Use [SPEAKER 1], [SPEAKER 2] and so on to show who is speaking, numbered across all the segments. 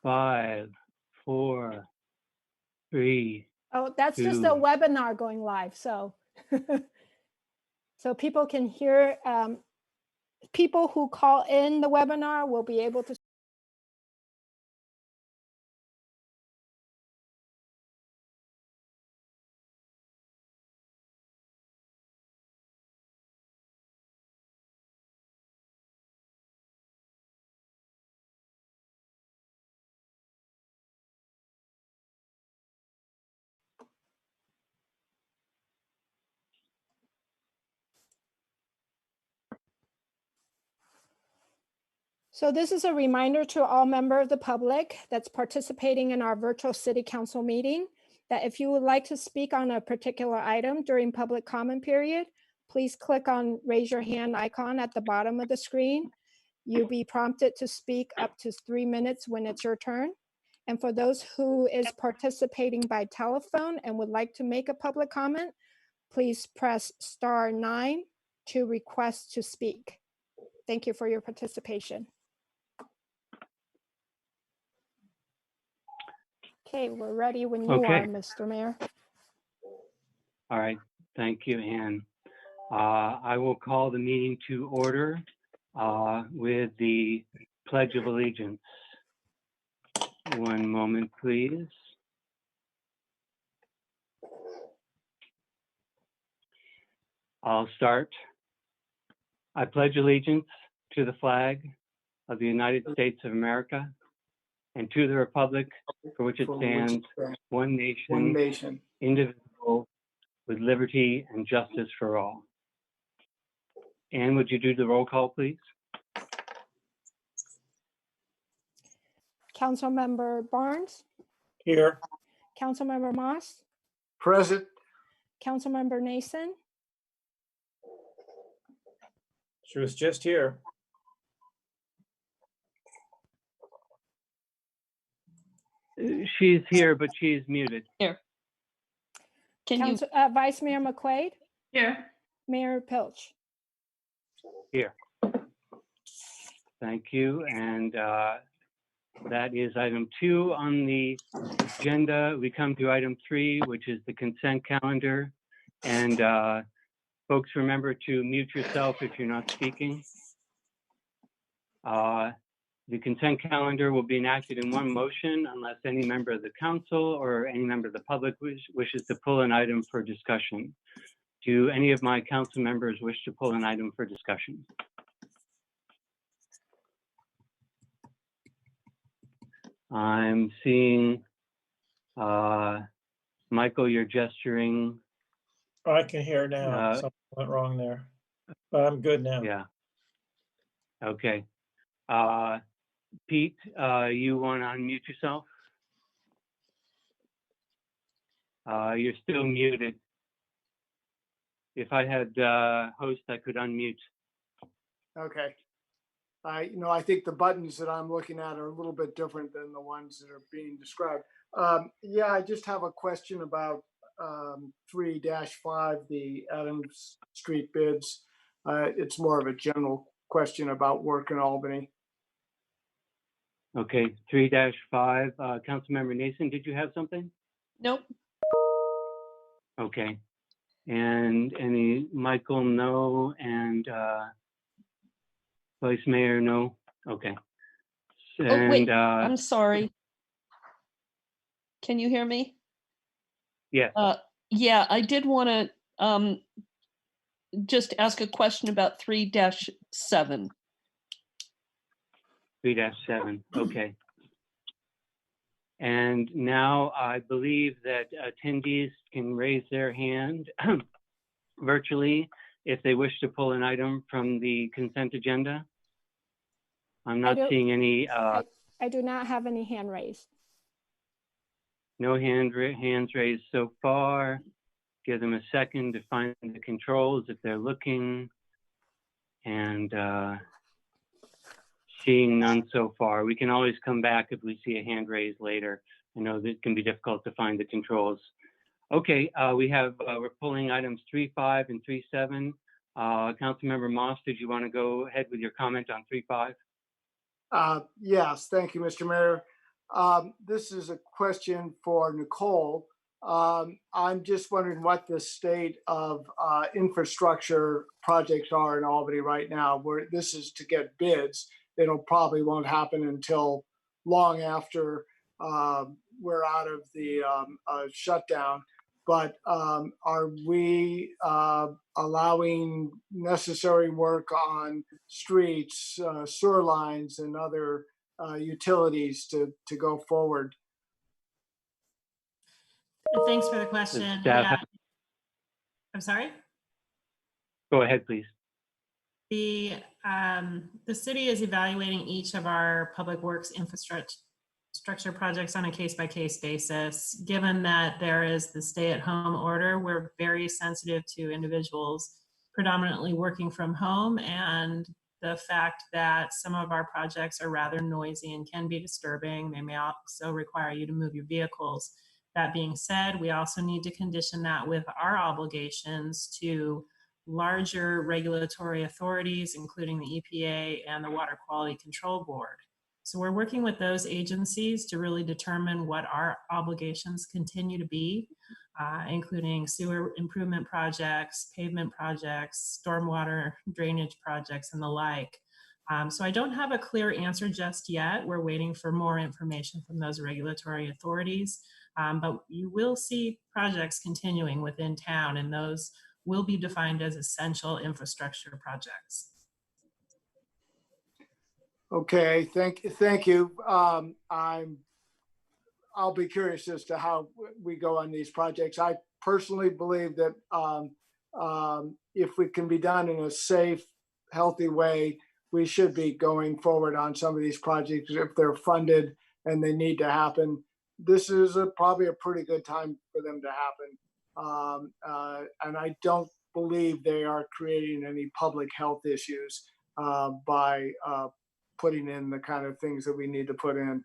[SPEAKER 1] 5, 4, 3.
[SPEAKER 2] Oh, that's just a webinar going live. So, so people can hear, people who call in the webinar will be able to. So this is a reminder to all members of the public that's participating in our virtual city council meeting that if you would like to speak on a particular item during public comment period, please click on raise your hand icon at the bottom of the screen. You'll be prompted to speak up to 3 minutes when it's your turn. And for those who is participating by telephone and would like to make a public comment, please press *9 to request to speak. Thank you for your participation. Okay, we're ready when you are, Mr. Mayor.
[SPEAKER 1] All right, thank you, Ann. I will call the meeting to order with the Pledge of Allegiance. One moment, please. I'll start. I pledge allegiance to the flag of the United States of America and to the republic for which it stands, one nation, indivisible, with liberty and justice for all. Ann, would you do the roll call, please?
[SPEAKER 2] Councilmember Barnes?
[SPEAKER 3] Here.
[SPEAKER 2] Councilmember Moss?
[SPEAKER 3] Present.
[SPEAKER 2] Councilmember Nason?
[SPEAKER 3] She was just here.
[SPEAKER 1] She's here, but she's muted.
[SPEAKER 4] Here.
[SPEAKER 2] Vice Mayor McQuaid?
[SPEAKER 4] Here.
[SPEAKER 2] Mayor Pilch?
[SPEAKER 1] Here. Thank you. And that is item 2 on the agenda. We come to item 3, which is the consent calendar. And folks, remember to mute yourself if you're not speaking. The consent calendar will be enacted in one motion unless any member of the council or any member of the public wishes to pull an item for discussion. Do any of my council members wish to pull an item for discussion? I'm seeing Michael, you're gesturing.
[SPEAKER 3] I can hear now. Something went wrong there, but I'm good now.
[SPEAKER 1] Yeah. Okay. Pete, you want to unmute yourself? You're still muted. If I had host, I could unmute.
[SPEAKER 5] Okay. I think the buttons that I'm looking at are a little bit different than the ones that are being described. Yeah, I just have a question about 3-5, the Adams Street bids. It's more of a general question about work in Albany.
[SPEAKER 1] Okay, 3-5. Councilmember Nason, did you have something?
[SPEAKER 4] Nope.
[SPEAKER 1] Okay. And any Michael, no, and Vice Mayor, no. Okay. And,
[SPEAKER 4] oh wait, I'm sorry. Can you hear me?
[SPEAKER 1] Yeah.
[SPEAKER 4] Yeah, I did want to just ask a question about 3-7.
[SPEAKER 1] 3-7. Okay. And now I believe that attendees can raise their hand virtually if they wish to pull an item from the consent agenda. I'm not seeing any.
[SPEAKER 2] I do not have any hand raised.
[SPEAKER 1] No hands raised so far. Give them a second to find the controls if they're looking. And seeing none so far. We can always come back if we see a hand raised later. I know that it can be difficult to find the controls. Okay, we're pulling items 3-5 and 3-7. Councilmember Moss, did you want to go ahead with your comment on 3-5?
[SPEAKER 5] Yes, thank you, Mr. Mayor. This is a question for Nicole. I'm just wondering what the state of infrastructure projects are in Albany right now, where this is to get bids. It'll probably won't happen until long after we're out of the shutdown. But are we allowing necessary work on streets, sewer lines, and other utilities to go forward?
[SPEAKER 6] Thanks for the question.
[SPEAKER 1] staff
[SPEAKER 6] Yeah. I'm sorry?
[SPEAKER 1] Go ahead, please.
[SPEAKER 6] The city is evaluating each of our public works infrastructure projects on a case-by-case basis. Given that there is the stay-at-home order, we're very sensitive to individuals predominantly working from home, and the fact that some of our projects are rather noisy and can be disturbing. They may also require you to move your vehicles. That being said, we also need to condition that with our obligations to larger regulatory authorities, including the EPA and the Water Quality Control Board. So we're working with those agencies to really determine what our obligations continue to be, including sewer improvement projects, pavement projects, stormwater drainage projects, and the like. So I don't have a clear answer just yet. We're waiting for more information from those regulatory authorities. But you will see projects continuing within town, and those will be defined as essential infrastructure projects.
[SPEAKER 5] Okay, thank you. I'll be curious as to how we go on these projects. I personally believe that if it can be done in a safe, healthy way, we should be going forward on some of these projects if they're funded and they need to happen. This is probably a pretty good time for them to happen. And I don't believe they are creating any public health issues by putting in the kind of things that we need to put in.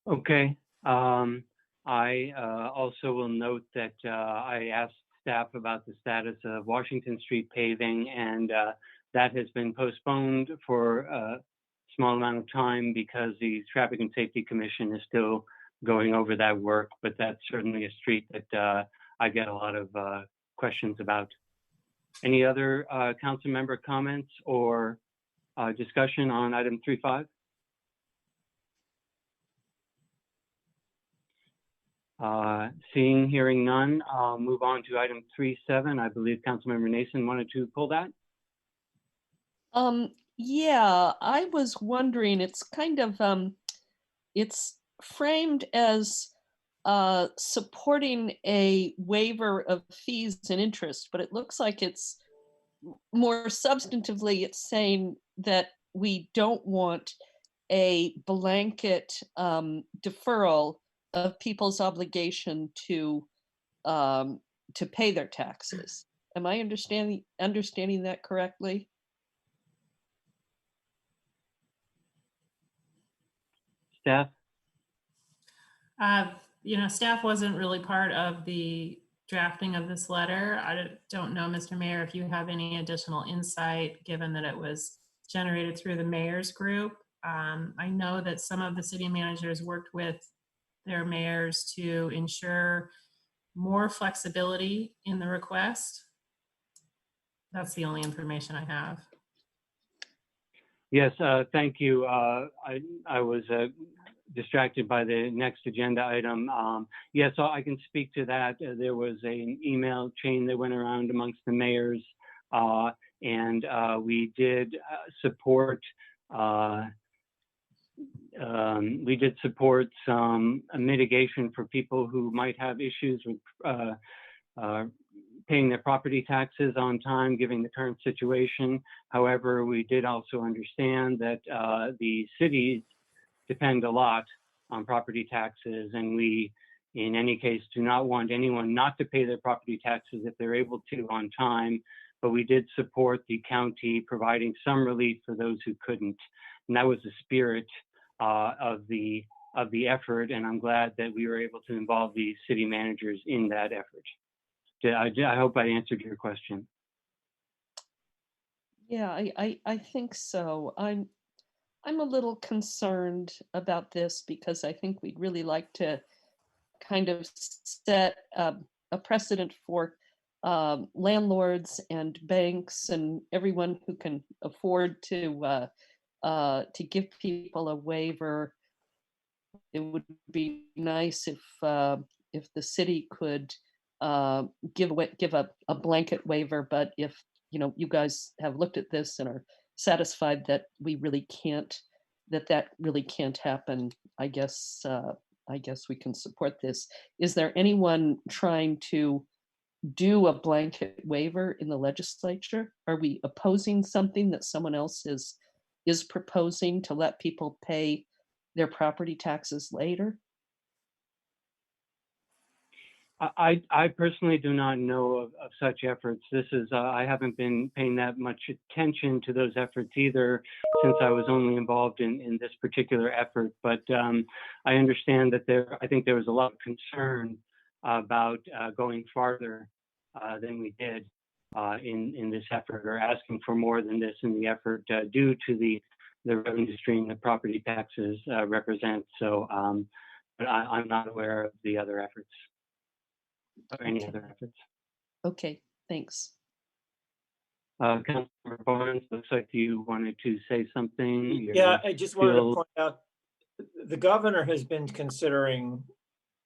[SPEAKER 1] Okay. I also will note that I asked staff about the status of Washington Street paving, and that has been postponed for a small amount of time because the Traffic and Safety Commission is still going over that work, but that's certainly a street that I get a lot of questions about. Any other council member comments or discussion on item 3.5? Hearing none, I'll move on to item 3.7. I believe Councilmember Nason wanted to pull that.
[SPEAKER 4] Yeah, I was wondering, it's kind of, it's framed as supporting a waiver of fees and interest, but it looks like it's more substantively, it's saying that we don't want a blanket deferral of people's obligation to pay their taxes. Am I understanding that correctly?
[SPEAKER 1] Staff?
[SPEAKER 6] Staff wasn't really part of the drafting of this letter. I don't know, Mr. Mayor, if you have any additional insight, given that it was generated through the mayor's group. I know that some of the city managers worked with their mayors to ensure more flexibility in the request. That's the only information I have.
[SPEAKER 1] Yes, thank you. I was distracted by the next agenda item. Yes, so I can speak to that. There was an email chain that went around amongst the mayors, and we did support some mitigation for people who might have issues with paying their property taxes on time, given the current situation. However, we did also understand that the cities depend a lot on property taxes, and we, in any case, do not want anyone not to pay their property taxes if they're able to on time. But we did support the county providing some relief for those who couldn't, and that was the spirit of the effort. And I'm glad that we were able to involve the city managers in that effort. I hope I answered your question.
[SPEAKER 4] Yeah, I think so. I'm a little concerned about this because I think we'd really like to kind of set a precedent for landlords and banks and everyone who can afford to give people a waiver. It would be nice if the city could give a blanket waiver, but if you guys have looked at this and are satisfied that we really can't, that really can't happen, I guess we can support this. Is there anyone trying to do a blanket waiver in the legislature? Are we opposing something that someone else is proposing to let people pay their property taxes later?
[SPEAKER 1] I personally do not know of such efforts. This is, I haven't been paying that much attention to those efforts either, since I was only involved in this particular effort. But I understand that I think there was a lot of concern about going farther than we did in this effort, or asking for more than this in the effort due to the revenue stream that property taxes represent. So, but I'm not aware of the other efforts. Or any
[SPEAKER 4] Okay.
[SPEAKER 1] other efforts.
[SPEAKER 4] Okay, thanks.
[SPEAKER 1] Councilmember Barnes, looks like you wanted to say something.
[SPEAKER 3] Yeah, I just wanted to
[SPEAKER 1] still-
[SPEAKER 3] point out, the governor has been considering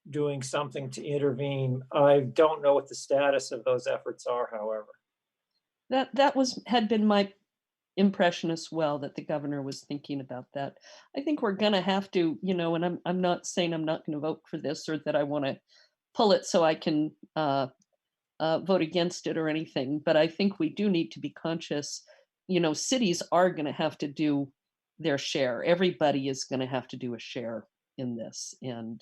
[SPEAKER 3] doing something to intervene. I don't know what the status of those efforts are, however.
[SPEAKER 4] That had been my impression as well, that the governor was thinking about that. I think we're gonna have to, and I'm not saying I'm not gonna vote for this or that I want to pull it so I can vote against it or anything, but I think we do need to be conscious. Cities are going to have to do their share. Everybody is going to have to do a share in this, and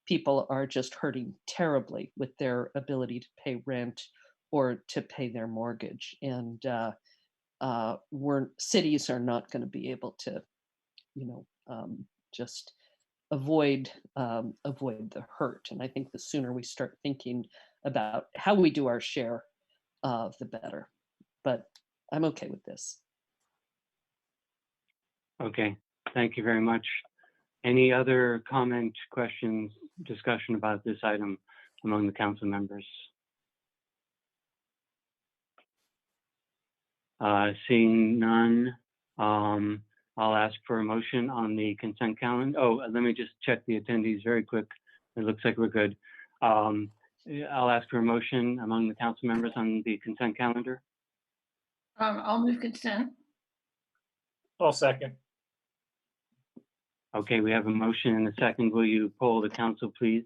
[SPEAKER 4] people are just hurting terribly with their ability to pay rent or to pay their mortgage, and cities are not going to be able to, just avoid the hurt. And I think the sooner we start thinking about how we do our share, the better. But I'm okay with this.
[SPEAKER 1] Okay, thank you very much. Any other comment, questions, discussion about this item among the council members? Seeing none, I'll ask for a motion on the consent calendar. Oh, let me just check the attendees very quick. It looks like we're good. I'll ask for a motion among the council members on the consent calendar.
[SPEAKER 7] I'll move consent.
[SPEAKER 3] I'll second.
[SPEAKER 1] Okay, we have a motion and a second. Will you poll the council, please?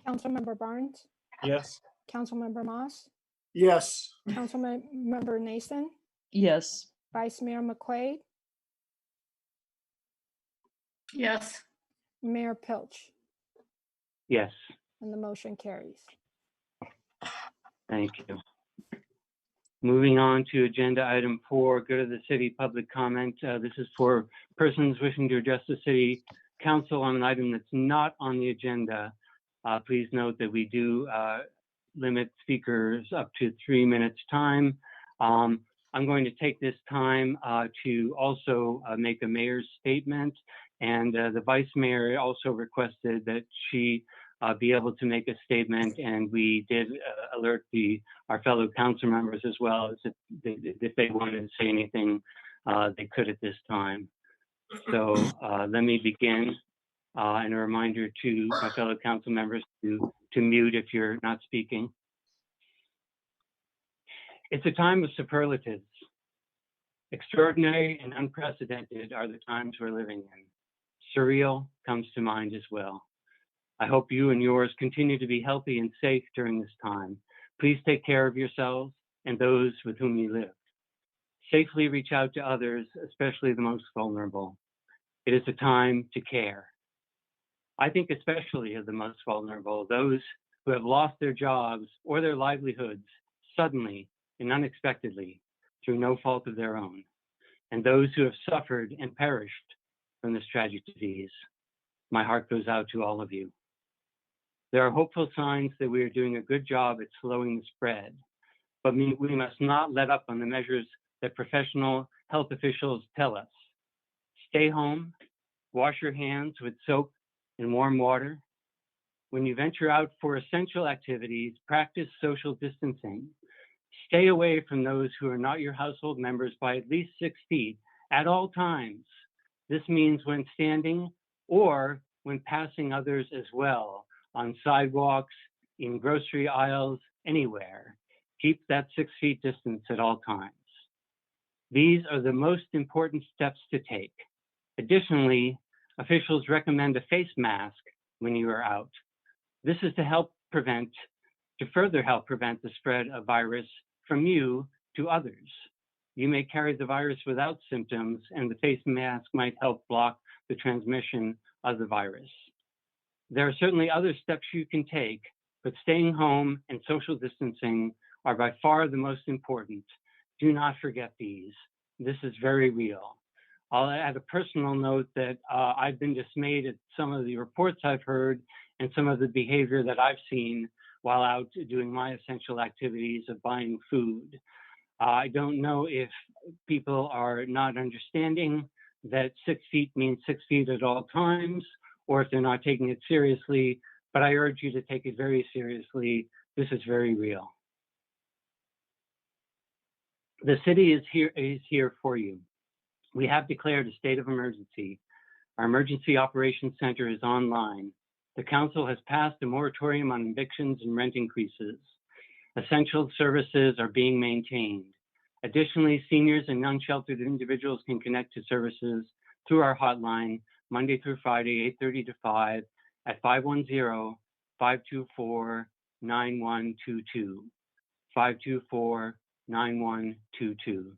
[SPEAKER 2] Councilmember Barnes,
[SPEAKER 3] Yes.
[SPEAKER 2] Councilmember Moss,
[SPEAKER 5] Yes.
[SPEAKER 2] Councilmember Nason,
[SPEAKER 4] Yes.
[SPEAKER 2] Vice Mayor McQuaid,
[SPEAKER 7] Yes.
[SPEAKER 2] Mayor Pilch,
[SPEAKER 1] Yes,
[SPEAKER 2] and the motion carries.
[SPEAKER 1] thank you. Moving on to agenda item 4, go to the city public comment. This is for persons wishing to address the city council on an item that's not on the agenda. Please note that we do limit speakers up to 3 minutes time. I'm going to take this time to also make a mayor's statement, and the vice mayor also requested that she be able to make a statement, and we did alert our fellow council members as well, as if they wanted to say anything, they could at this time. So let me begin, and a reminder to my fellow council members to mute if you're not speaking. It's a time of superlatives. Extraordinary and unprecedented are the times we're living in. Surreal comes to mind as well. I hope you and yours continue to be healthy and safe during this time. Please take care of yourselves and those with whom you live. Safely reach out to others, especially the most vulnerable. It is a time to care. I think especially of the most vulnerable, those who have lost their jobs or their livelihoods suddenly and unexpectedly through no fault of their own, and those who have suffered and perished from this tragic disease. My heart goes out to all of you. There are hopeful signs that we are doing a good job at slowing the spread, but we must not let up on the measures that professional health officials tell us. Stay home, wash your hands with soap and warm water. When you venture out for essential activities, practice social distancing. Stay away from those who are not your household members by at least 6 feet at all times. This means when standing or when passing others as well, on sidewalks, in grocery aisles, anywhere. Keep that 6 feet distance at all times. These are the most important steps to take. Additionally, officials recommend a face mask when you are out. This is to further help prevent the spread of virus from you to others. You may carry the virus without symptoms, and the face mask might help block the transmission of the virus. There are certainly other steps you can take, but staying home and social distancing are by far the most important. Do not forget these. This is very real. I'll add a personal note that I've been dismayed at some of the reports I've heard and some of the behavior that I've seen while out doing my essential activities of buying food. I don't know if people are not understanding that 6 feet means 6 feet at all times, or if they're not taking it seriously, but I urge you to take it very seriously. This is very real. The city is here for you. We have declared a state of emergency. Our Emergency Operations Center is online. The council has passed a moratorium on evictions and rent increases. Essential services are being maintained. Additionally, seniors and unsheltered individuals can connect to services through our hotline Monday through Friday, 8:30 to 5 at 510-524-9122, 524-9122.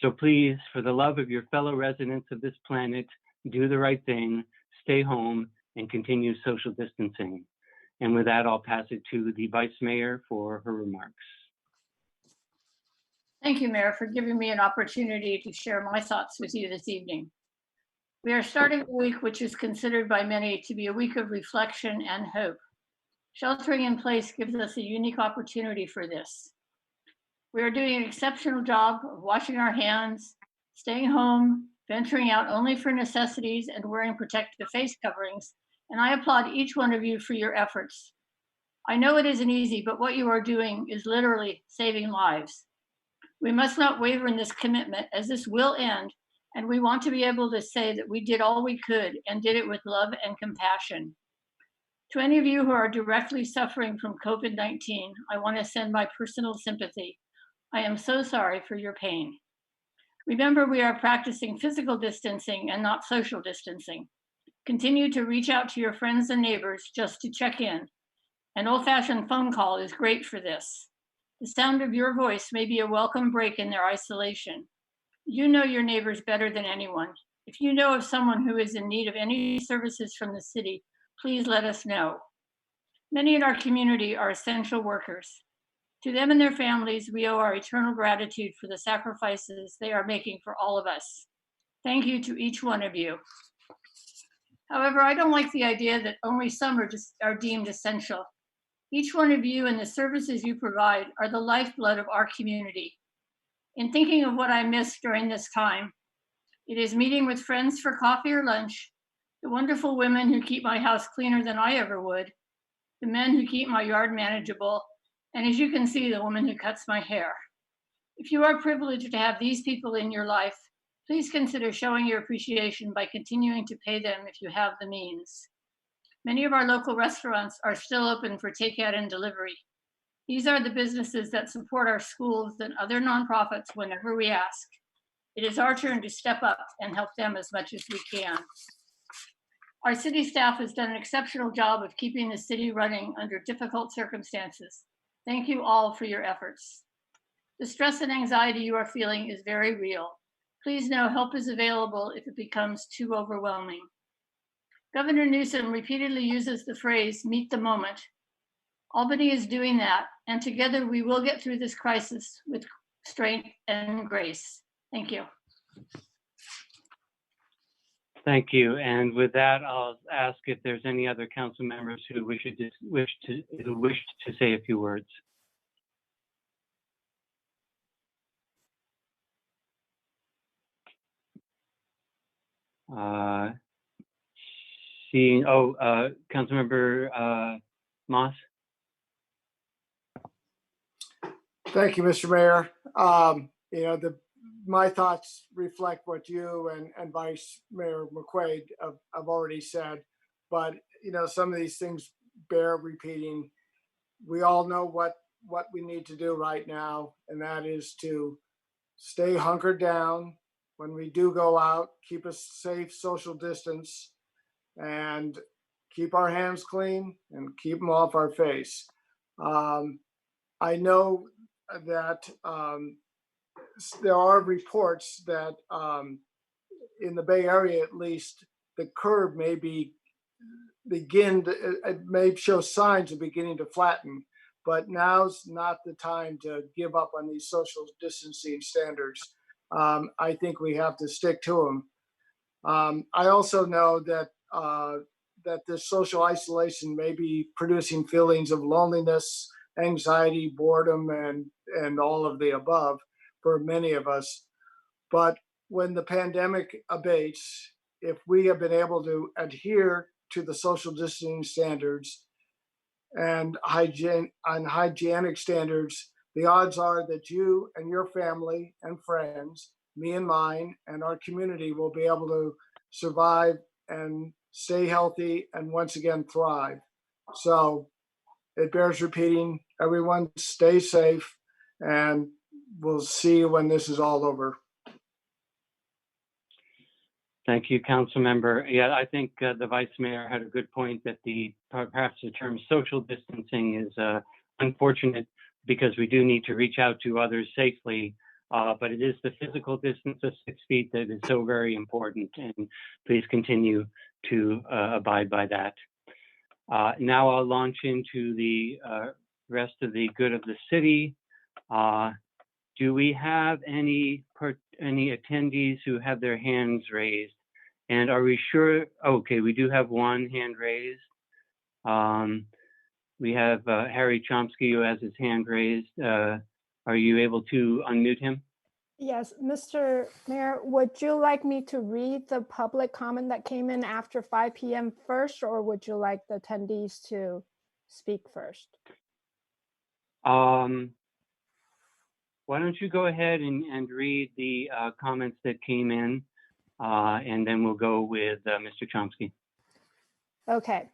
[SPEAKER 1] So please, for the love of your fellow residents of this planet, do the right thing, stay home, and continue social distancing. And with that, I'll pass it to the Vice Mayor for her remarks.
[SPEAKER 7] Thank you, Mayor, for giving me an opportunity to share my thoughts with you this evening. We are starting a week which is considered by many to be a week of reflection and hope. Sheltering in place gives us a unique opportunity for this. We are doing an exceptional job of washing our hands, staying home, venturing out only for necessities, and wearing protective face coverings, and I applaud each one of you for your efforts. I know it isn't easy, but what you are doing is literally saving lives. We must not waver in this commitment, as this will end, and we want to be able to say that we did all we could and did it with love and compassion. To any of you who are directly suffering from COVID-19, I want to send my personal sympathy. I am so sorry for your pain. Remember, we are practicing physical distancing and not social distancing. Continue to reach out to your friends and neighbors just to check in. An old-fashioned phone call is great for this. The sound of your voice may be a welcome break in their isolation. You know your neighbors better than anyone. If you know of someone who is in need of any services from the city, please let us know. Many in our community are essential workers. To them and their families, we owe our eternal gratitude for the sacrifices they are making for all of us. Thank you to each one of you. However, I don't like the idea that only some are deemed essential. Each one of you and the services you provide are the lifeblood of our community. In thinking of what I missed during this time, it is meeting with friends for coffee or lunch, the wonderful women who keep my house cleaner than I ever would, the men who keep my yard manageable, and as you can see, the woman who cuts my hair. If you are privileged to have these people in your life, please consider showing your appreciation by continuing to pay them if you have the means. Many of our local restaurants are still open for takeout and delivery. These are the businesses that support our schools and other nonprofits whenever we ask. It is our turn to step up and help them as much as we can. Our city staff has done an exceptional job of keeping the city running under difficult circumstances. Thank you all for your efforts. The stress and anxiety you are feeling is very real. Please know help is available if it becomes too overwhelming. Governor Newsom repeatedly uses the phrase, meet the moment. Albany is doing that, and together we will get through this crisis with strength and grace. Thank you.
[SPEAKER 1] Thank you. And with that, I'll ask if there's any other council members who wish to say a few words. Seeing, Councilmember Moss.
[SPEAKER 5] Thank you, Mr. Mayor. My thoughts reflect what you and Vice Mayor McQuaid have already said, but some of these things bear repeating. We all know what we need to do right now, and that is to stay hunkered down when we do go out, keep a safe social distance, and keep our hands clean and keep them off our face. I know that there are reports that in the Bay Area, at least, the curve may may show signs of beginning to flatten, but now's not the time to give up on these social distancing standards. I think we have to stick to them. I also know that this social isolation may be producing feelings of loneliness, anxiety, boredom, and all of the above for many of us. But when the pandemic abates, if we have been able to adhere to the social distancing standards and hygienic standards, the odds are that you and your family and friends, me and mine, and our community will be able to survive and stay healthy and once again thrive. So it bears repeating, everyone stay safe, and we'll see you when this is all over.
[SPEAKER 1] Thank you, Council Member. Yeah, I think the Vice Mayor had a good point that perhaps the term social distancing is unfortunate because we do need to reach out to others safely, but it is the physical distance of 6 feet that is so very important, and please continue to abide by that. Now I'll launch into the rest of the good of the city. Do we have any attendees who have their hands raised? And are we sure? Okay, we do have one hand raised. We have Harry Chomsky who has his hand raised. Are you able to unmute him?
[SPEAKER 2] Yes, Mr. Mayor, would you like me to read the public comment that came in after 5 p.m. first, or would you like the attendees to speak first?
[SPEAKER 1] Why don't you go ahead and read the comments that came in, and then we'll go with Mr. Chomsky.
[SPEAKER 2] Okay.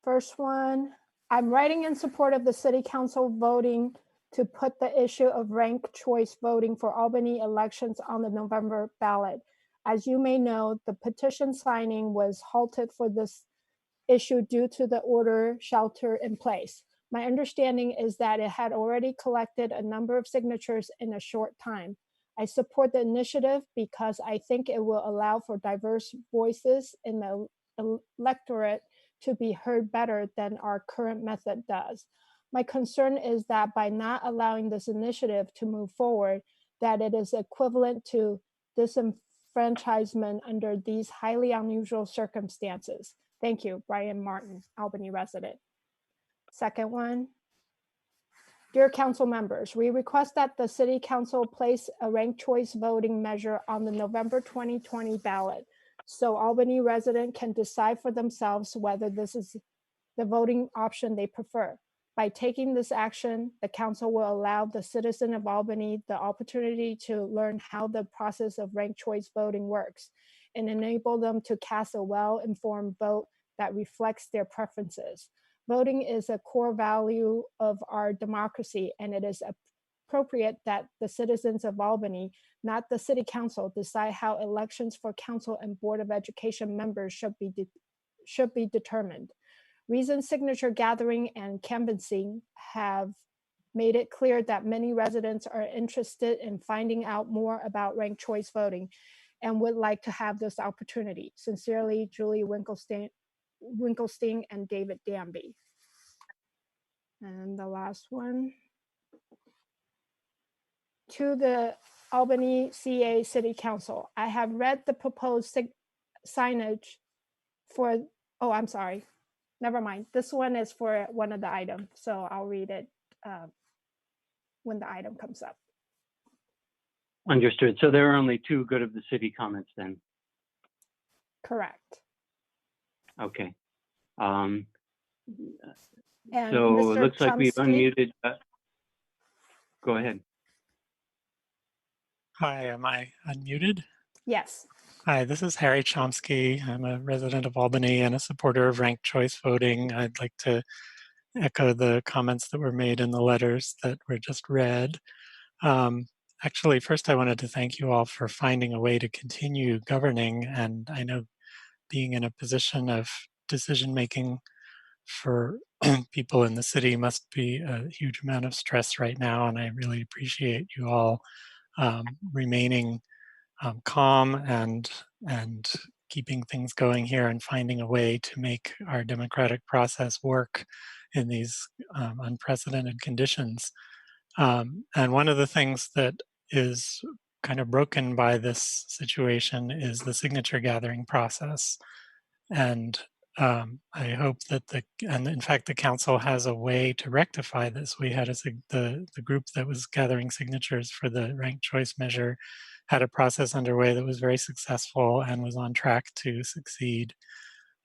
[SPEAKER 2] First one, I'm writing in support of the City Council voting to put the issue of ranked choice voting for Albany elections on the November ballot. As you may know, the petition signing was halted for this issue due to the order shelter in place. My understanding is that it had already collected a number of signatures in a short time. I support the initiative because I think it will allow for diverse voices in the electorate to be heard better than our current method does. My concern is that by not allowing this initiative to move forward, that it is equivalent to disenfranchisement under these highly unusual circumstances. Thank you, Brian Martin, Albany resident. Second one, dear council members, we request that the City Council place a ranked choice voting measure on the November 2020 ballot so Albany residents can decide for themselves whether this is the voting option they prefer. By taking this action, the council will allow the citizen of Albany the opportunity to learn how the process of ranked choice voting works and enable them to cast a well-informed vote that reflects their preferences. Voting is a core value of our democracy, and it is appropriate that the citizens of Albany, not the City Council, decide how elections for council and Board of Education members should be determined. Recent signature gathering and canvassing have made it clear that many residents are interested in finding out more about ranked choice voting and would like to have this opportunity. Sincerely, Julie Winkelstein and David Danby. And the last one. To the Albany CA City Council, I have read the proposed signage for, oh, I'm sorry. Never mind. This one is for one of the items, so I'll read it when the item comes up.
[SPEAKER 1] Understood. So there are only 2 good of the city comments then.
[SPEAKER 2] Correct.
[SPEAKER 1] Okay.
[SPEAKER 2] And
[SPEAKER 1] So it
[SPEAKER 2] Mr.
[SPEAKER 1] looks like we've
[SPEAKER 2] Chomsky?
[SPEAKER 1] unmuted. Go ahead.
[SPEAKER 8] Hi, am I unmuted?
[SPEAKER 2] Yes.
[SPEAKER 8] Hi, this is Harry Chomsky. I'm a resident of Albany and a supporter of ranked choice voting. I'd like to echo the comments that were made in the letters that were just read. Actually, first I wanted to thank you all for finding a way to continue governing. And I know being in a position of decision-making for people in the city must be a huge amount of stress right now. And I really appreciate you all remaining calm and keeping things going here and finding a way to make our democratic process work in these unprecedented conditions. And one of the things that is kind of broken by this situation is the signature gathering process. And I hope that and in fact, the council has a way to rectify this. We had the group that was gathering signatures for the ranked choice measure had a process underway that was very successful and was on track to succeed.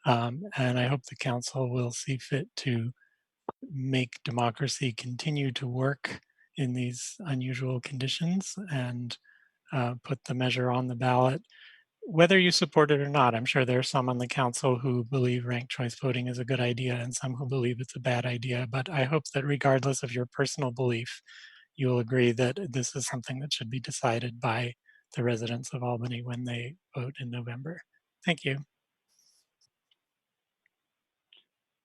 [SPEAKER 8] And I hope the council will see fit to make democracy continue to work in these unusual conditions and put the measure on the ballot. Whether you support it or not, I'm sure there are some on the council who believe ranked choice voting is a good idea and some who believe it's a bad idea. But I hope that regardless of your personal belief, you'll agree that this is something that should be decided by the residents of Albany when they vote in November. Thank you.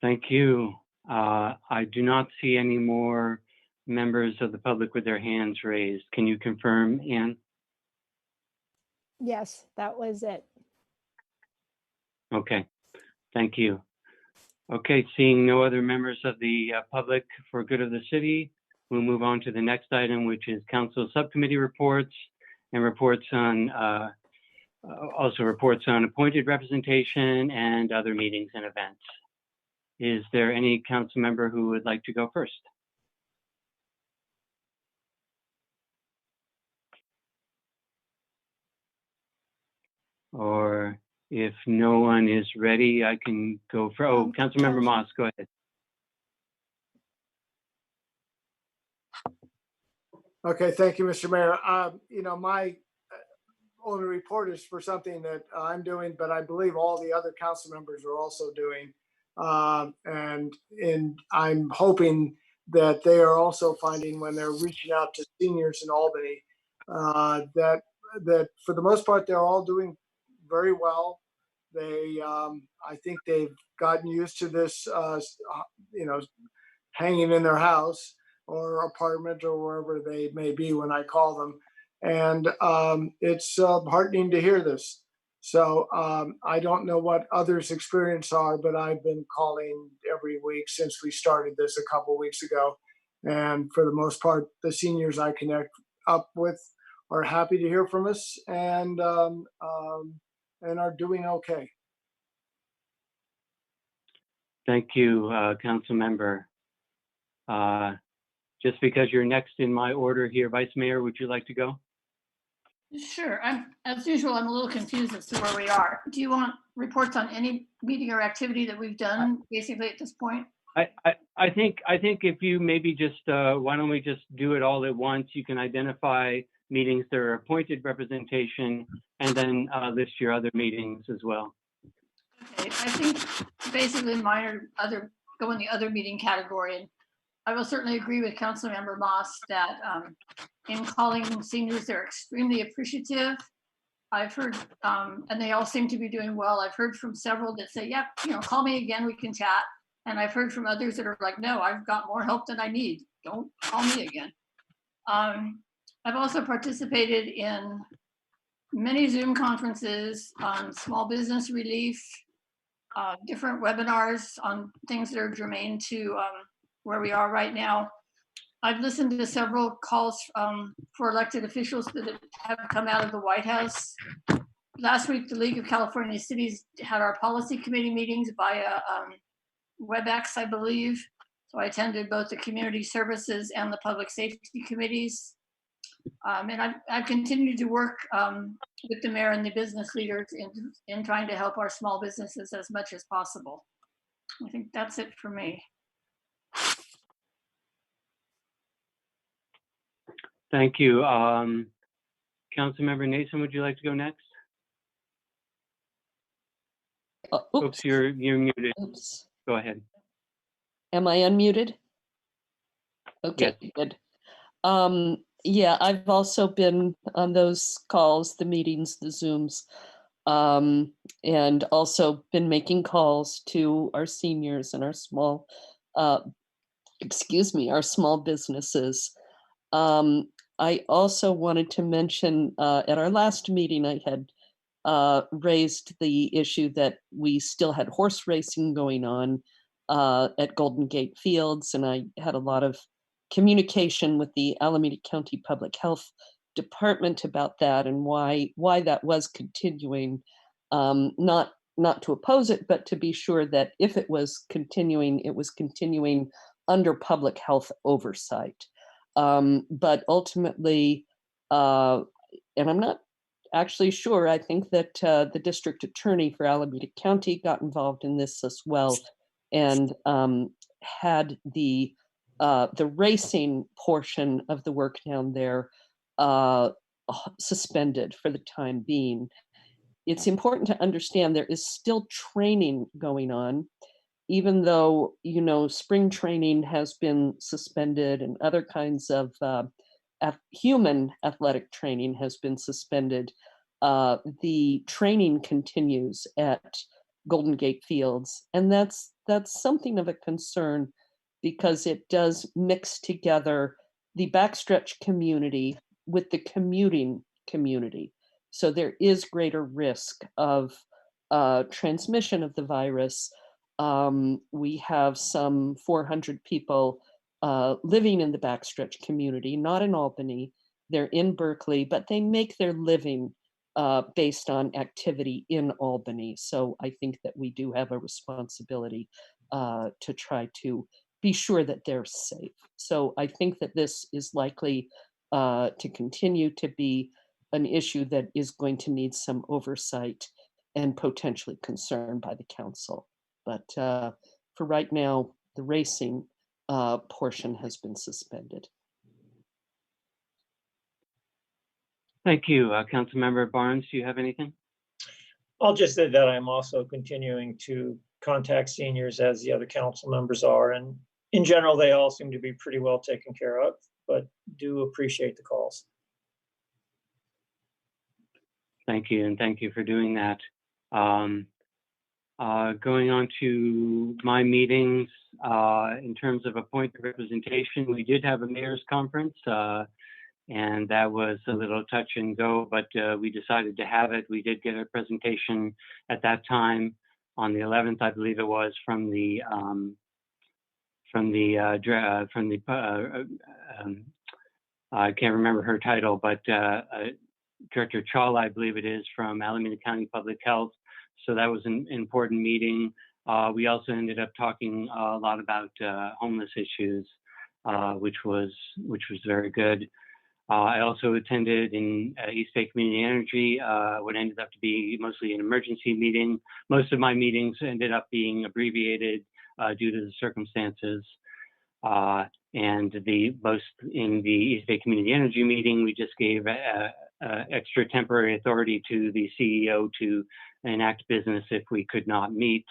[SPEAKER 1] Thank you. I do not see any more members of the public with their hands raised. Can you confirm, Ann?
[SPEAKER 2] Yes, that was it.
[SPEAKER 1] Okay, thank you. Okay, seeing no other members of the public for good of the city, we'll move on to the next item, which is council subcommittee reports and reports on, also reports on appointed representation and other meetings and events. Is there any council member who would like to go first? Or if no one is ready, I can go for, oh, Councilmember Moss, go ahead.
[SPEAKER 5] Okay, thank you, Mr. Mayor. You know, my only report is for something that I'm doing, but I believe all the other council members are also doing. And I'm hoping that they are also finding when they're reaching out to seniors in Albany, that for the most part, they're all doing very well. They, I think they've gotten used to this, you know, hanging in their house or apartment or wherever they may be when I call them. And it's heartening to hear this. So I don't know what others' experience are, but I've been calling every week since we started this a couple weeks ago. And for the most part, the seniors I connect up with are happy to hear from us and are doing okay.
[SPEAKER 1] Thank you, Council Member. Just because you're next in my order here, Vice Mayor, would you like to go?
[SPEAKER 7] Sure. As usual, I'm a little confused as to where we are. Do you want reports on any meeting or activity that we've done basically at this point?
[SPEAKER 1] I think if you maybe just, why don't we just do it all at once? You can identify meetings that are appointed representation and then list your other meetings as well.
[SPEAKER 7] Okay, I think basically mine are go in the other meeting category. And I will certainly agree with Councilmember Moss that in calling seniors, they're extremely appreciative. I've heard, and they all seem to be doing well. I've heard from several that say, yep, you know, call me again, we can chat. And I've heard from others that are like, no, I've got more help than I need. Don't call me again. I've also participated in many Zoom conferences on small business relief, different webinars on things that are germane to where we are right now. I've listened to several calls for elected officials that have come out of the White House. Last week, the League of California Cities had our policy committee meetings via WebEx, I believe. So I attended both the community services and the public safety committees. And I've continued to work with the mayor and the business leaders in trying to help our small businesses as much as possible. I think that's it for me.
[SPEAKER 1] Thank you. Councilmember Nason, would you like to go next? Oops, you're muted.
[SPEAKER 4] Oops.
[SPEAKER 1] Go ahead.
[SPEAKER 4] Am I unmuted? Okay,
[SPEAKER 1] Yes.
[SPEAKER 4] good. Yeah, I've also been on those calls, the meetings, the Zooms, and also been making calls to our seniors and our small, our small businesses. I also wanted to mention at our last meeting, I had raised the issue that we still had horse racing going on at Golden Gate Fields, and I had a lot of communication with the Alameda County Public Health Department about that and why that was continuing. Not to oppose it, but to be sure that if it was continuing under public health oversight. But ultimately, and I'm not actually sure, I think that the district attorney for Alameda County got involved in this as well, and had the racing portion of the work down there suspended for the time being. It's important to understand there is still training going on, even though, spring training has been suspended and other kinds of human athletic training has been suspended. The training continues at Golden Gate Fields, and that's something of a concern because it does mix together the backstretch community with the commuting community. So there is greater risk of transmission of the virus. We have some 400 people living in the backstretch community, not in Albany. They're in Berkeley, but they make their living based on activity in Albany. So I think that we do have a responsibility to try to be sure that they're safe. So I think that this is likely to continue to be an issue that is going to need some oversight and potentially concern by the council. But for right now, the racing portion has been suspended.
[SPEAKER 1] Thank you. Councilmember Barnes, do you have anything?
[SPEAKER 3] I'll just say that I'm also continuing to contact seniors as the other council members are. And in general, they all seem to be pretty well taken care of, but do appreciate the calls.
[SPEAKER 1] Thank you, and thank you for doing that. Going on to my meetings, in terms of appointed representation, we did have a mayor's conference, and that was a little touch and go, but we decided to have it. We did get a presentation at that time on the 11th, I believe it was, from the I can't remember her title, but Director Chawla, I believe it is, from Alameda County Public Health. So that was an important meeting. We also ended up talking a lot about homeless issues, which was very good. I also attended in East Bay Community Energy, what ended up to be mostly an emergency meeting. Most of my meetings ended up being abbreviated due to the circumstances. And most in the East Bay Community Energy meeting, we just gave extra temporary authority to the CEO to enact business if we could not meet.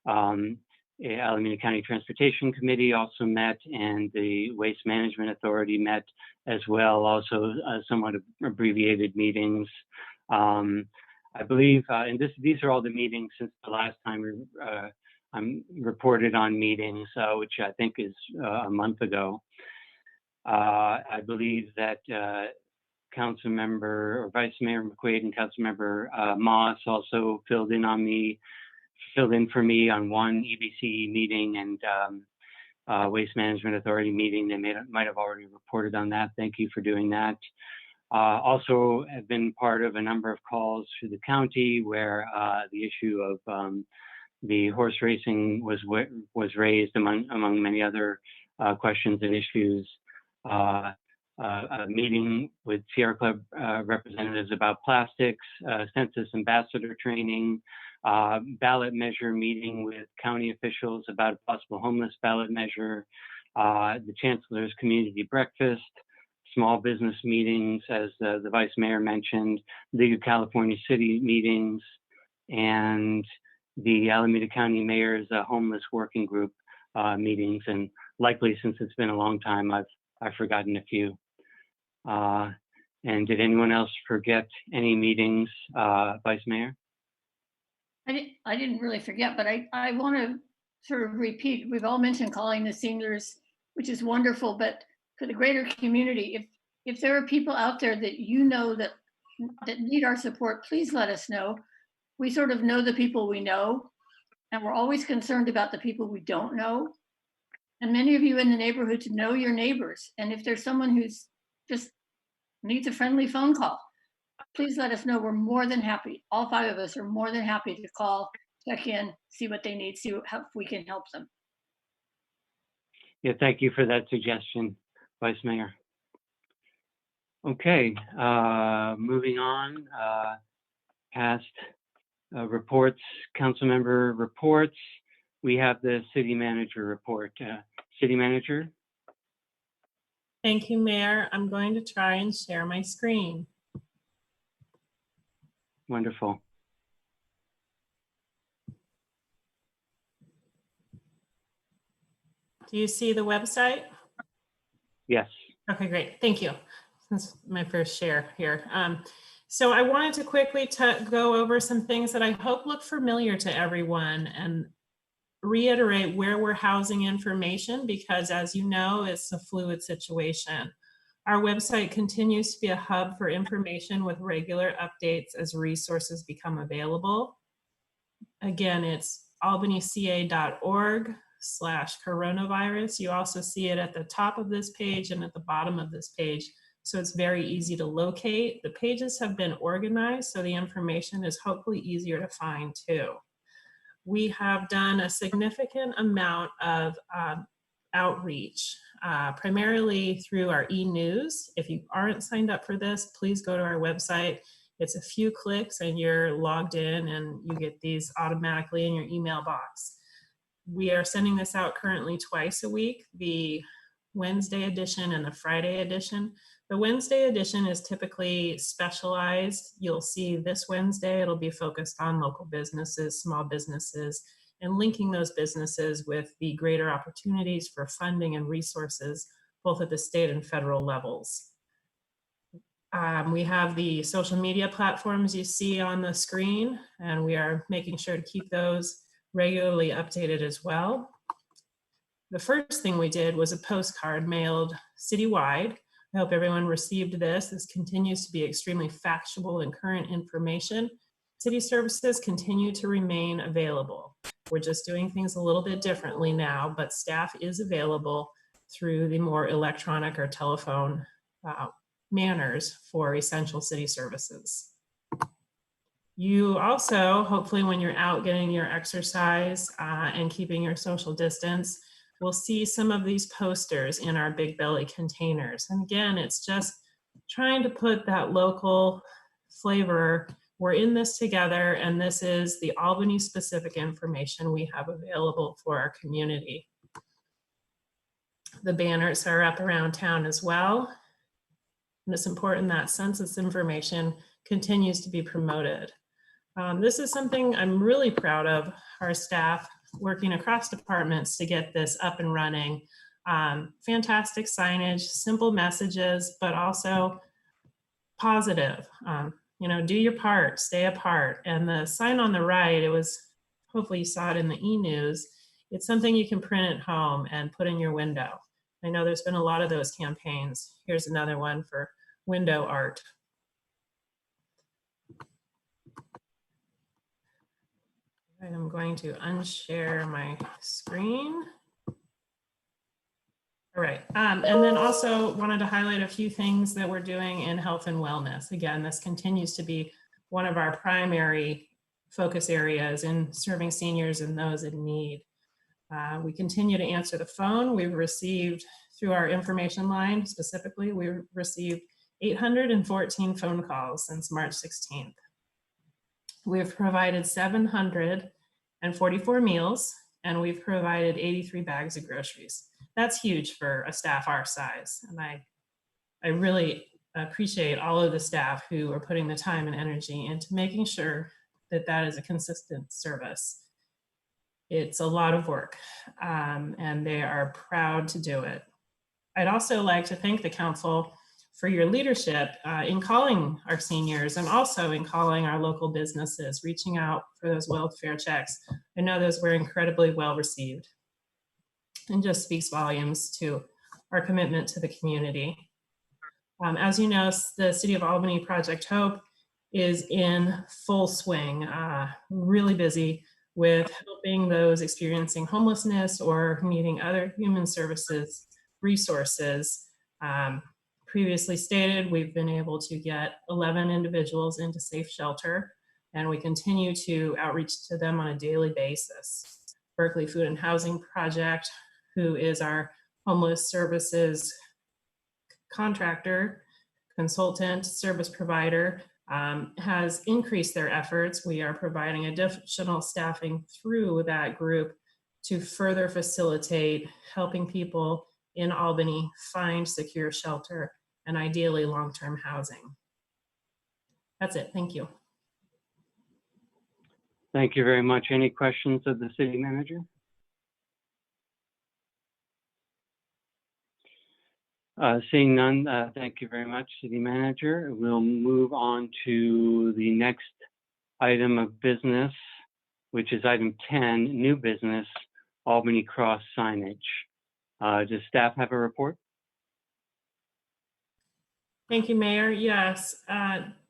[SPEAKER 1] Alameda County Transportation Committee also met, and the Waste Management Authority met as well, also somewhat abbreviated meetings. I believe, and these are all the meetings since the last time I'm reported on meetings, which I think is a month ago. I believe that Councilmember or Vice Mayor McQuaid and Councilmember Moss also filled in for me on one EBC meeting and Waste Management Authority meeting. They might have already reported on that. Thank you for doing that. Also have been part of a number of calls to the county where the issue of the horse racing was raised among many other questions and issues. a meeting with Sierra Club representatives about plastics, census ambassador training, ballot measure meeting with county officials about a possible homeless ballot measure, the Chancellor's community breakfast, small business meetings, as the Vice Mayor mentioned, League of California City meetings, and the Alameda County Mayor's homeless working group meetings. And likely, since it's been a long time, I've forgotten a few. And did anyone else forget any meetings, Vice Mayor?
[SPEAKER 7] I didn't really forget, but I want to sort of repeat, we've all mentioned calling the seniors, which is wonderful, but for the greater community, if there are people out there that you know that need our support, please let us know. We sort of know the people we know, and we're always concerned about the people we don't know. And many of you in the neighborhood to know your neighbors. And if there's someone who's just needs a friendly phone call, please let us know. We're more than happy. All 5 of us are more than happy to call, check in, see what they need, see how we can help them.
[SPEAKER 1] Yeah, thank you for that suggestion, Vice Mayor. Okay, moving on, past reports, council member reports. We have the city manager report. City manager.
[SPEAKER 6] Thank you, Mayor. I'm going to try and share my screen.
[SPEAKER 1] Wonderful.
[SPEAKER 6] Do you see the website?
[SPEAKER 1] Yes.
[SPEAKER 6] Okay, great. Thank you. That's my first share here. So I wanted to quickly go over some things that I hope look familiar to everyone and reiterate where we're housing information, because as you know, it's a fluid situation. Our website continues to be a hub for information with regular updates as resources become available. Again, it's albanyca.org/coronavirus. You also see it at the top of this page and at the bottom of this page. So it's very easy to locate. The pages have been organized, so the information is hopefully easier to find too. We have done a significant amount of outreach, primarily through our e-news. If you aren't signed up for this, please go to our website. It's a few clicks and you're logged in and you get these automatically in your email box. We are sending this out currently twice a week, the Wednesday edition and the Friday edition. The Wednesday edition is typically specialized. You'll see this Wednesday, it'll be focused on local businesses, small businesses, and linking those businesses with the greater opportunities for funding and resources, both at the state and federal levels. We have the social media platforms you see on the screen, and we are making sure to keep those regularly updated as well. The first thing we did was a postcard mailed citywide. I hope everyone received this. This continues to be extremely factual and current information. City services continue to remain available. We're just doing things a little bit differently now, but staff is available through the more electronic or telephone manners for essential city services. You also, hopefully when you're out getting your exercise and keeping your social distance, we'll see some of these posters in our Big Belly containers. And again, it's just trying to put that local flavor. We're in this together, and this is the Albany specific information we have available for our community. The banners are up around town as well. And it's important that census information continues to be promoted. This is something I'm really proud of, our staff working across departments to get this up and running. Fantastic signage, simple messages, but also positive. You know, do your part, stay apart. And the sign on the right, it was, hopefully you saw it in the e-news. It's something you can print at home and put in your window. I know there's been a lot of those campaigns. Here's another one for window art. I'm going to unshare my screen. All right, and then also wanted to highlight a few things that we're doing in health and wellness. Again, this continues to be one of our primary focus areas in serving seniors and those in need. We continue to answer the phone. We've received through our information line specifically, we received 814 phone calls since March 16th. We've provided 744 meals, and we've provided 83 bags of groceries. That's huge for a staff our size. And I really appreciate all of the staff who are putting the time and energy into making sure that that is a consistent service. It's a lot of work, and they are proud to do it. I'd also like to thank the council for your leadership in calling our seniors and also in calling our local businesses, reaching out for those welfare checks. I know those were incredibly well received and just speaks volumes to our commitment to the community. As you know, the City of Albany Project Hope is in full swing, really busy with helping those experiencing homelessness or needing other human services resources. Previously stated, we've been able to get 11 individuals into safe shelter, and we continue to outreach to them on a daily basis. Berkeley Food and Housing Project, who is our homeless services contractor, consultant, service provider, has increased their efforts. We are providing additional staffing through that group to further facilitate helping people in Albany find secure shelter and ideally long-term housing. That's it. Thank you.
[SPEAKER 1] Thank you very much. Any questions of the city manager? Seeing none, thank you very much, city manager. We'll move on to the next item of business, which is item 10, new business, Albany Cross signage. Does staff have a report?
[SPEAKER 6] Thank you, Mayor. Yes,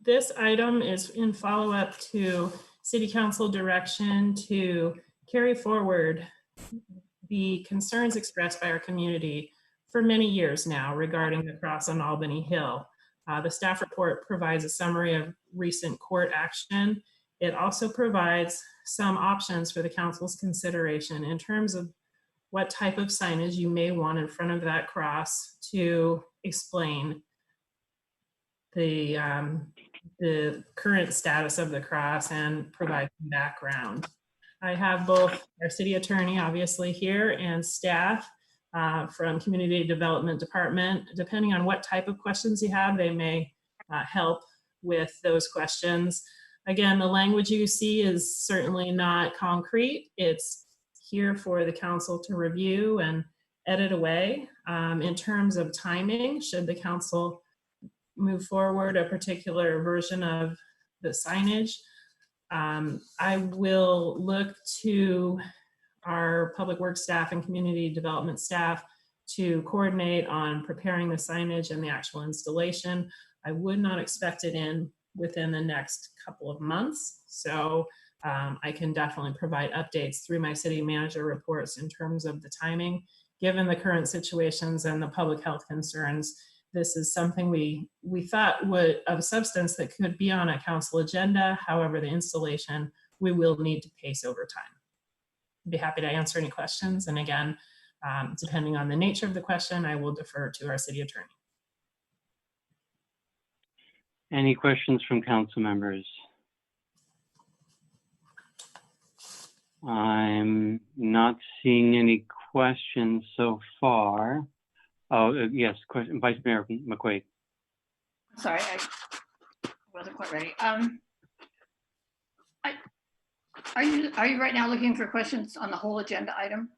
[SPEAKER 6] this item is in follow-up to City Council direction to carry forward the concerns expressed by our community for many years now regarding the cross on Albany Hill. The staff report provides a summary of recent court action. It also provides some options for the council's consideration in terms of what type of signage you may want in front of that cross to explain the current status of the cross and provide some background. I have both our city attorney obviously here and staff from Community Development Department. Depending on what type of questions you have, they may help with those questions. Again, the language you see is certainly not concrete. It's here for the council to review and edit away. In terms of timing, should the council move forward a particular version of the signage, I will look to our public works staff and community development staff to coordinate on preparing the signage and the actual installation. I would not expect it in within the next couple of months. So I can definitely provide updates through my city manager reports in terms of the timing. Given the current situations and the public health concerns, this is something we thought would of substance that could be on a council agenda. However, the installation, we will need to pace over time. I'd be happy to answer any questions. And again, depending on the nature of the question, I will defer to our city attorney.
[SPEAKER 1] Any questions from council members? I'm not seeing any questions so far. Oh, yes, question, Vice Mayor McQuaid.
[SPEAKER 7] Sorry, I wasn't quite ready. Are you right now looking for questions on the whole agenda item?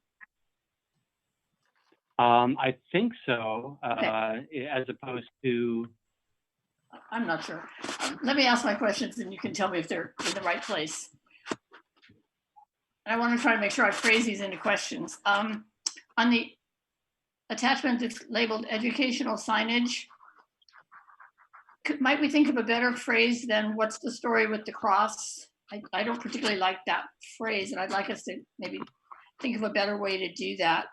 [SPEAKER 1] I think so,
[SPEAKER 7] Okay.
[SPEAKER 1] as opposed to.
[SPEAKER 7] I'm not sure. Let me ask my questions and you can tell me if they're in the right place. And I want to try to make sure I phrase these into questions. On the attachment that's labeled educational signage, might we think of a better phrase than what's the story with the cross? I don't particularly like that phrase, and I'd like us to maybe think of a better way to do that.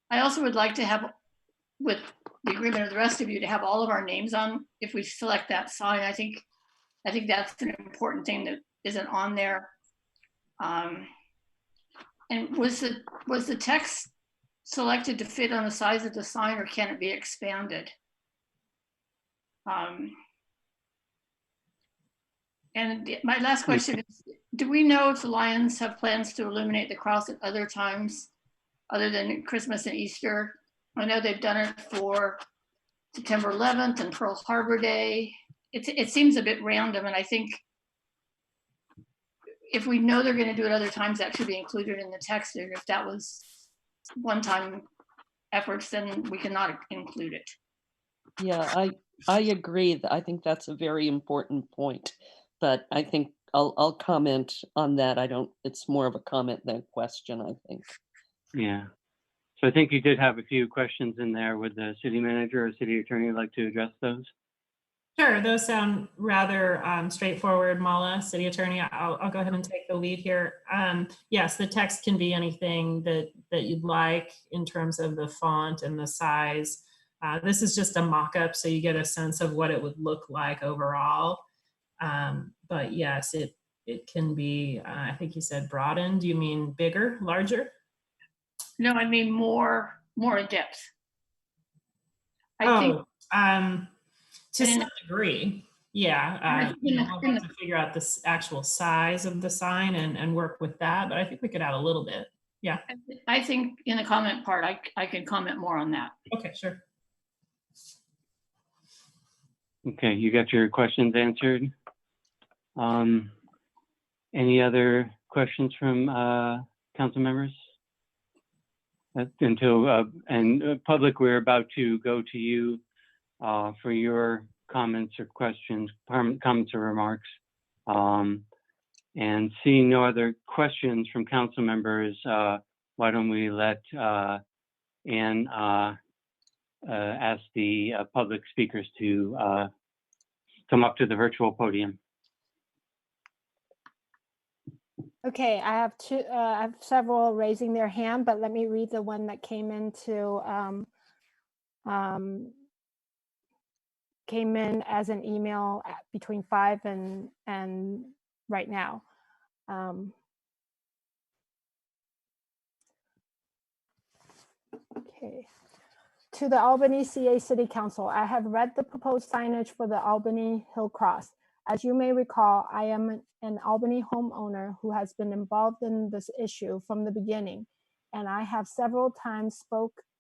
[SPEAKER 7] I also would like to have, with the agreement of the rest of you, to have all of our names on if we select that sign. I think that's an important thing that isn't on there. And was the text selected to fit on the size of the sign, or can it be expanded? And my last question is, do we know if the Lions have plans to illuminate the cross at other times other than Christmas and Easter? I know they've done it for September 11th and Pearl Harbor Day. It seems a bit random, and I think if we know they're going to do it other times, that should be included in the text. And if that was one-time efforts, then we cannot include it.
[SPEAKER 4] Yeah, I agree. I think that's a very important point, but I think I'll comment on that. It's more of a comment than a question, I think.
[SPEAKER 1] Yeah. So I think you did have a few questions in there. Would the city manager or city attorney like to address those?
[SPEAKER 6] Sure, those sound rather straightforward. Mala, city attorney, I'll go ahead and take the lead here. Yes, the text can be anything that you'd like in terms of the font and the size. This is just a mock-up, so you get a sense of what it would look like overall. But yes, it can be, I think you said broadened. Do you mean bigger, larger?
[SPEAKER 7] No, I mean more in depth. I think
[SPEAKER 6] to some degree, yeah. We'll have to figure out this actual size of the sign and work with that, but I think we could add a little bit. Yeah.
[SPEAKER 7] I think in the comment part, I can comment more on that.
[SPEAKER 6] Okay, sure.
[SPEAKER 1] Okay, you got your questions answered. Any other questions from council members? Public, we're about to go to you for your comments or questions, comments or remarks. And seeing no other questions from council members, why don't we let Ann ask the public speakers to come up to the virtual podium.
[SPEAKER 2] Okay, I have several raising their hand, but let me read the one that came in as an email between 5 and right now. Okay. To the Albany CA City Council, I have read the proposed signage for the Albany Hill Cross. As you may recall, I am an Albany homeowner who has been involved in this issue from the beginning, and I have several times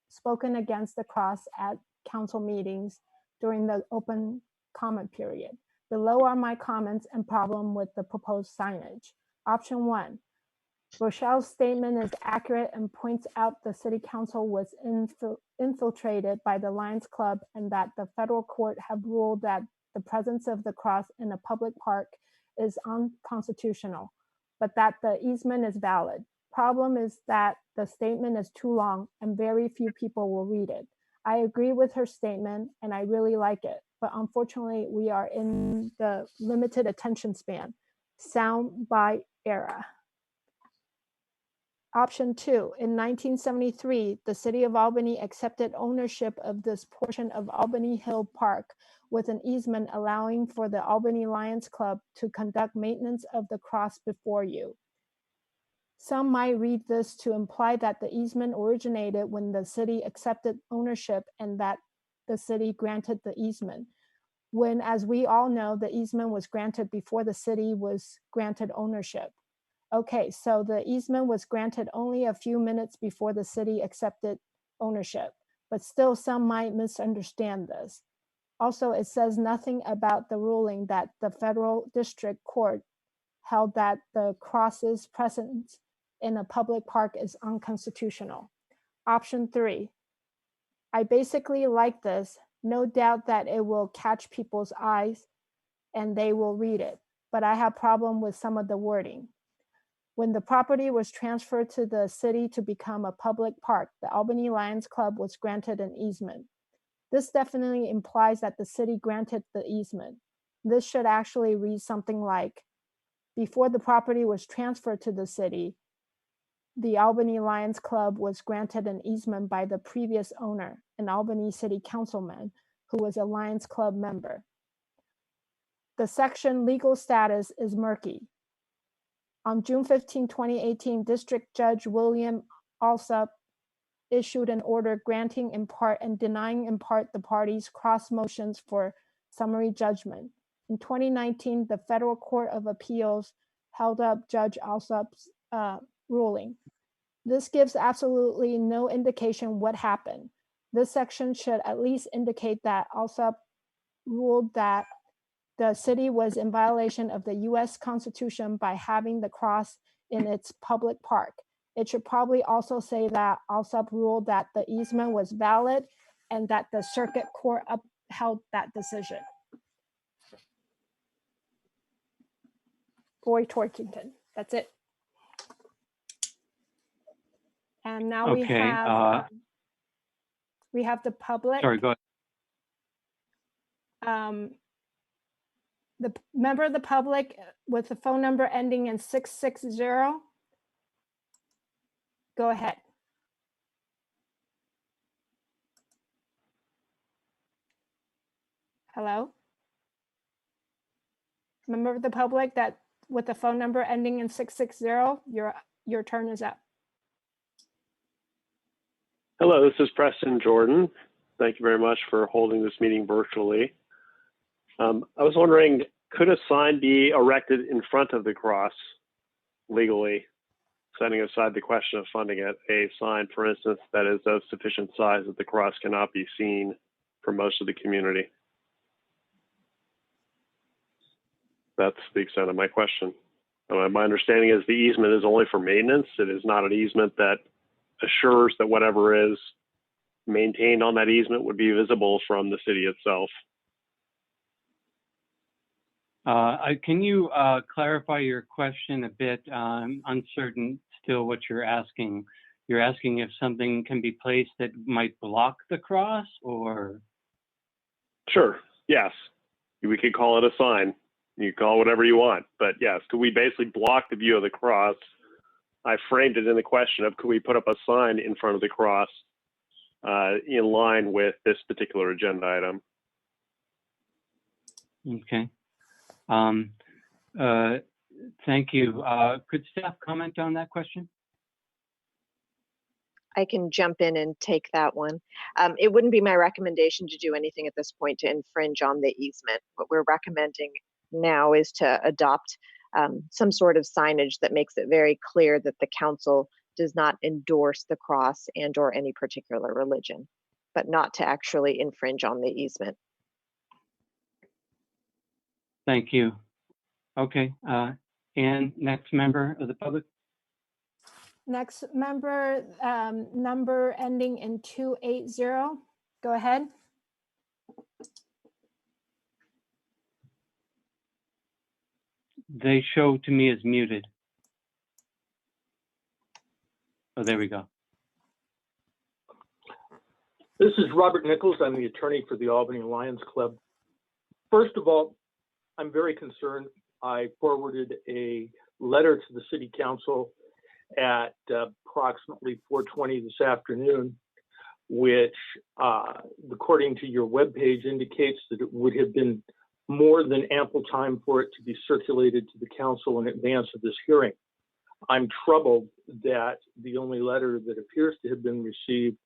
[SPEAKER 2] spoken against the cross at council meetings during the open comment period. Below are my comments and problem with the proposed signage. Option 1, Rochelle's statement is accurate and points out the city council was infiltrated by the Lions Club and that the federal court have ruled that the presence of the cross in a public park is unconstitutional, but that the easement is valid. Problem is that the statement is too long and very few people will read it. I agree with her statement and I really like it, but unfortunately we are in the limited attention span. Soundbite era. Option 2, in 1973, the city of Albany accepted ownership of this portion of Albany Hill Park with an easement allowing for the Albany Lions Club to conduct maintenance of the cross before you. Some might read this to imply that the easement originated when the city accepted ownership and that the city granted the easement, when, as we all know, the easement was granted before the city was granted ownership. Okay, so the easement was granted only a few minutes before the city accepted ownership, but still some might misunderstand this. Also, it says nothing about the ruling that the federal district court held that the cross's presence in a public park is unconstitutional. Option 3, I basically like this, no doubt that it will catch people's eyes and they will read it, but I have problem with some of the wording. When the property was transferred to the city to become a public park, the Albany Lions Club was granted an easement. This definitely implies that the city granted the easement. This should actually read something like, before the property was transferred to the city, the Albany Lions Club was granted an easement by the previous owner, an Albany City Councilman, who was a Lions Club member. The section legal status is murky. On June 15, 2018, District Judge William Alsop issued an order granting in part and denying in part the parties' cross motions for summary judgment. In 2019, the Federal Court of Appeals held up Judge Alsop's ruling. This gives absolutely no indication what happened. This section should at least indicate that Alsop ruled that the city was in violation of the US Constitution by having the cross in its public park. It should probably also say that Alsop ruled that the easement was valid and that the circuit court upheld that decision. Roy Torkington, that's it. And now we have the public.
[SPEAKER 1] Sorry, go ahead.
[SPEAKER 2] The member of the public with the phone number ending in 660. Go ahead. Hello? Member of the public that with the phone number ending in 660, your turn is up.
[SPEAKER 9] Hello, this is Preston Jordan. Thank you very much for holding this meeting virtually. I was wondering, could a sign be erected in front of the cross legally, setting aside the question of funding it? A sign, for instance, that is of sufficient size that the cross cannot be seen for most of the community. That's the extent of my question. My understanding is the easement is only for maintenance. It is not an easement that assures that whatever is maintained on that easement would be visible from the city itself.
[SPEAKER 1] Can you clarify your question a bit? I'm uncertain still what you're asking. You're asking if something can be placed that might block the cross, or?
[SPEAKER 9] Sure, yes. We could call it a sign. You can call it whatever you want, but yes, could we basically block the view of the cross? I framed it in the question of, could we put up a sign in front of the cross in line with this particular agenda item?
[SPEAKER 1] Okay. Thank you. Could staff comment on that question?
[SPEAKER 10] I can jump in and take that one. It wouldn't be my recommendation to do anything at this point to infringe on the easement. What we're recommending now is to adopt some sort of signage that makes it very clear that the council does not endorse the cross and or any particular religion, but not to actually infringe on the easement.
[SPEAKER 1] Thank you. Okay, and next member of the public.
[SPEAKER 2] Next member, number ending in 280. Go ahead.
[SPEAKER 1] They show to me as muted. Oh, there we go.
[SPEAKER 11] This is Robert Nichols. I'm the attorney for the Albany Lions Club. First of all, I'm very concerned. I forwarded a letter to the city council at approximately 4:20 this afternoon, which, according to your webpage, indicates that it would have been more than ample time for it to be circulated to the council in advance of this hearing. I'm troubled that the only letter that appears to have been received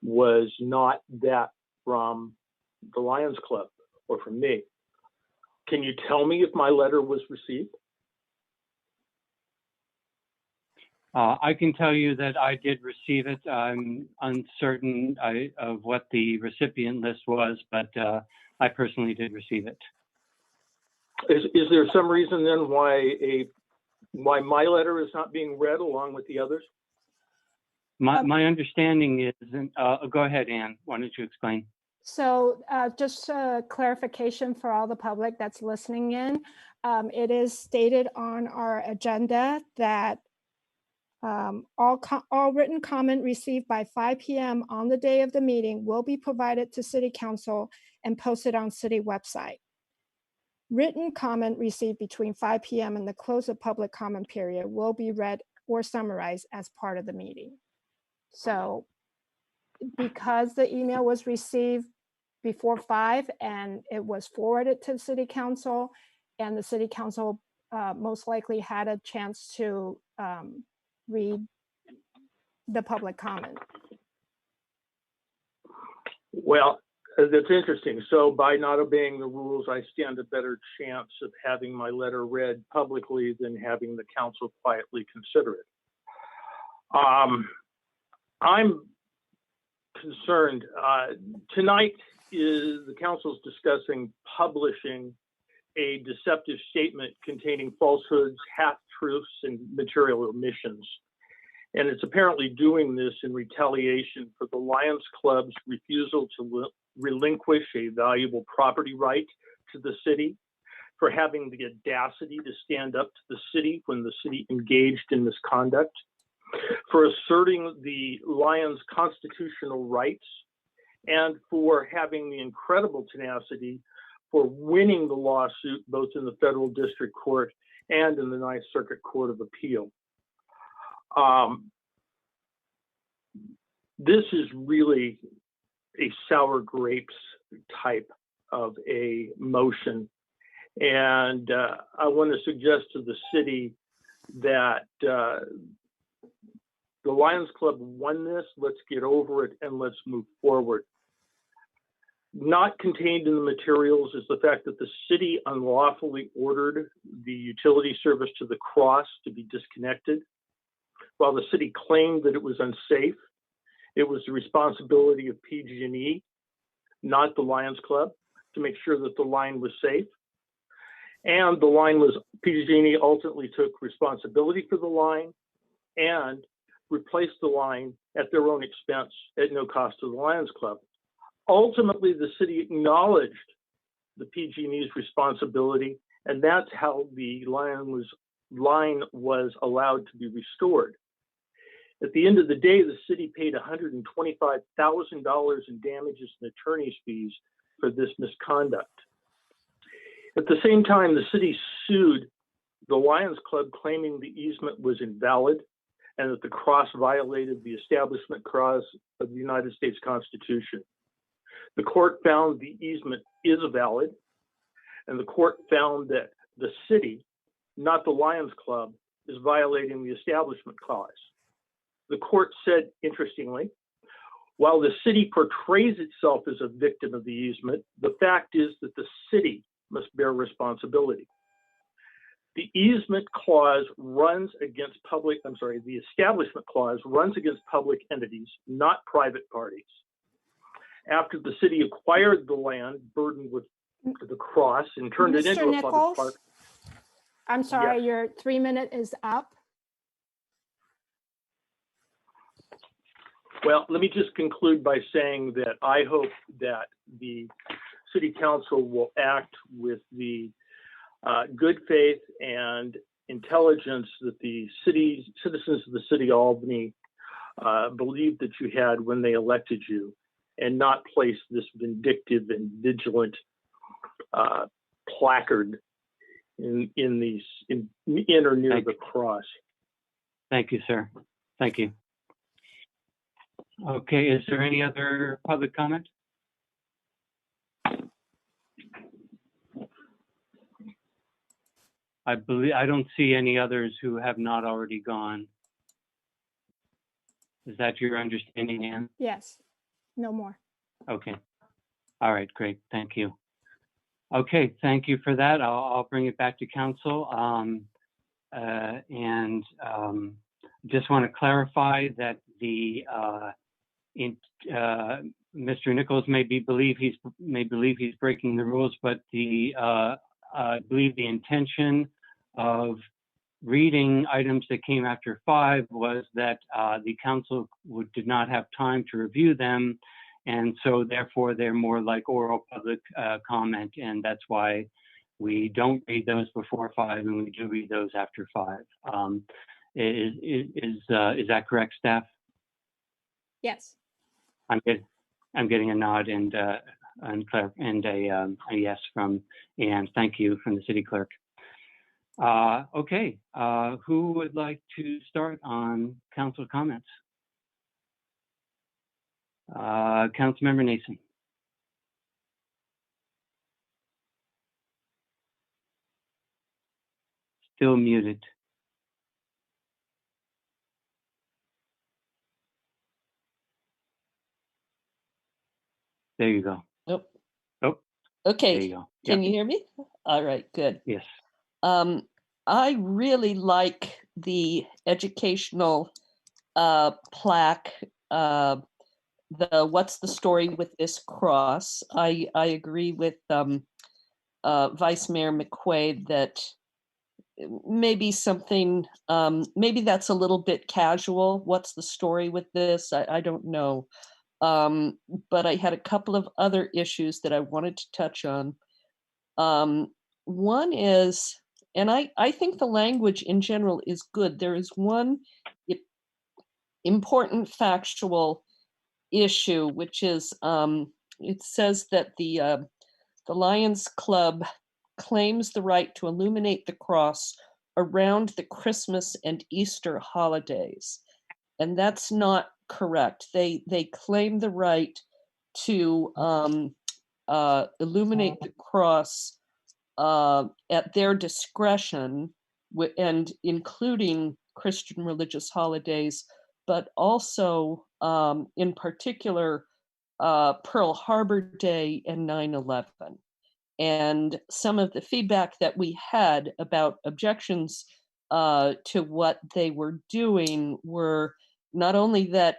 [SPEAKER 11] was not that from the Lions Club or from me. Can you tell me if my letter was received?
[SPEAKER 1] I can tell you that I did receive it. I'm uncertain of what the recipient list was, but I personally did receive it.
[SPEAKER 11] Is there some reason then why my letter is not being read along with the others?
[SPEAKER 2] My
[SPEAKER 1] understanding is, go ahead, Anne. Why don't you explain?
[SPEAKER 2] So just a clarification for all the public that's listening in. It is stated on our agenda that all written comment received by 5 p.m. on the day of the meeting will be provided to City Council and posted on City website. Written comment received between 5 p.m. and the close of public comment period will be read or summarized as part of the meeting. So because the email was received before 5 and it was forwarded to the City Council, and the City Council most likely had a chance to read the public comment.
[SPEAKER 11] Well, that's interesting. So by not obeying the rules, I stand a better chance of having my letter read publicly than having the council quietly consider it. I'm concerned. Tonight the council's discussing publishing a deceptive statement containing falsehoods, half-truths, and material omissions. And it's apparently doing this in retaliation for the Lions Club's refusal to relinquish a valuable property right to the city, for having the audacity to stand up to the city when the city engaged in misconduct, for asserting the Lions' constitutional rights, and for having the incredible tenacity for winning the lawsuit both in the federal district court and in the Ninth Circuit Court of Appeal. This is really a sour grapes type of a motion. And I want to suggest to the city that the Lions Club won this. Let's get over it and let's move forward. Not contained in the materials is the fact that the city unlawfully ordered the utility service to the cross to be disconnected. While the city claimed that it was unsafe, it was the responsibility of PG&E, not the Lions Club, to make sure that the line was safe. And the line was, PG&E ultimately took responsibility for the line and replaced the line at their own expense at no cost to the Lions Club. Ultimately, the city acknowledged the PG&E's responsibility, and that's how the line was allowed to be restored. At the end of the day, the city paid $125,000 in damages and attorney's fees for this misconduct. At the same time, the city sued the Lions Club, claiming the easement was invalid and that the cross violated the Establishment Clause of the United States Constitution. The court found the easement is valid, and the court found that the city, not the Lions Club, is violating the Establishment Clause. The court said, interestingly, while the city portrays itself as a victim of the easement, the fact is that the city must bear responsibility. The easement clause runs against the Establishment Clause runs against public entities, not private parties. After the city acquired the land burdened with the cross and turned it into a public park.
[SPEAKER 2] I'm sorry,
[SPEAKER 11] Yes.
[SPEAKER 2] your 3 minute is up.
[SPEAKER 11] Well, let me just conclude by saying that I hope that the city council will act with the good faith and intelligence that the citizens of the city of Albany believed that you had when they elected you, and not place this vindictive and vigilant placard in or near the cross.
[SPEAKER 1] Thank you, sir. Thank you. Okay, is there any other public comment? I don't see any others who have not already gone. Is that your understanding, Ann?
[SPEAKER 2] Yes, no more.
[SPEAKER 1] Okay. All right, great. Thank you. Okay, thank you for that. I'll bring it back to council. Just want to clarify that Mr. Nichols may believe he's breaking the rules, but I believe the intention of reading items that came after 5 was that the council did not have time to review them, and so therefore they're more like oral public comment, and that's why we don't read those before 5 and we do read those after 5. Is that correct, staff?
[SPEAKER 2] Yes.
[SPEAKER 1] I'm getting a nod and a yes from Ann. Thank you from the city clerk. Okay, who would like to start on council comments? Councilmember Nason. Still muted. There you go.
[SPEAKER 4] Nope.
[SPEAKER 1] Oh, there
[SPEAKER 4] Okay,
[SPEAKER 1] you go.
[SPEAKER 4] can
[SPEAKER 1] Yeah.
[SPEAKER 4] you hear me? All right, good.
[SPEAKER 1] Yes.
[SPEAKER 4] I really like the educational plaque, the what's the story with this cross. I agree with Vice Mayor McQuaid that maybe something, maybe that's a little bit casual. What's the story with this? I don't know. But I had a couple of other issues that I wanted to touch on. One is, and I think the language in general is good. There is one important factual issue, which is it says that the Lions Club claims the right to illuminate the cross around the Christmas and Easter holidays. And that's not correct. They claim the right to illuminate the cross at their discretion, and including Christian religious holidays, but also in particular Pearl Harbor Day and 9/11. And some of the feedback that we had about objections to what they were doing were not only that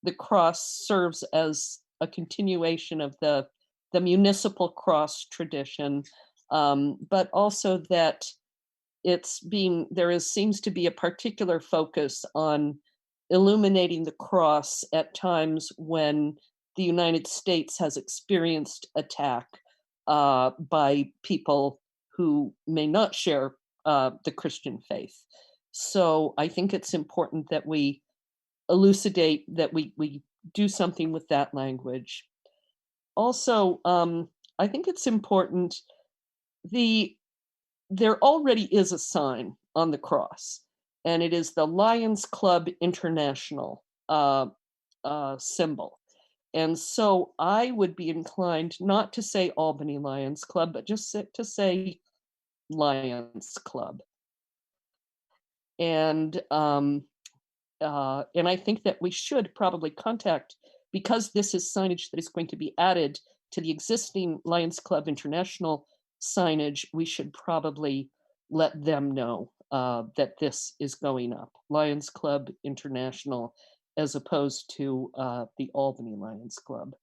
[SPEAKER 4] the cross serves as a continuation of the municipal cross tradition, but also that seems to be a particular focus on illuminating the cross at times when the United States has experienced attack by people who may not share the Christian faith. So I think it's important that we elucidate, that we do something with that language. Also, I think it's important, there already is a sign on the cross, and it is the Lions Club International symbol. And so I would be inclined not to say Albany Lions Club, but just to say Lions Club. And I think that we should probably contact, because this is signage that is going to be added to the existing Lions Club International signage, we should probably let them know that this is going up. Lions Club International, as opposed to the Albany Lions Club.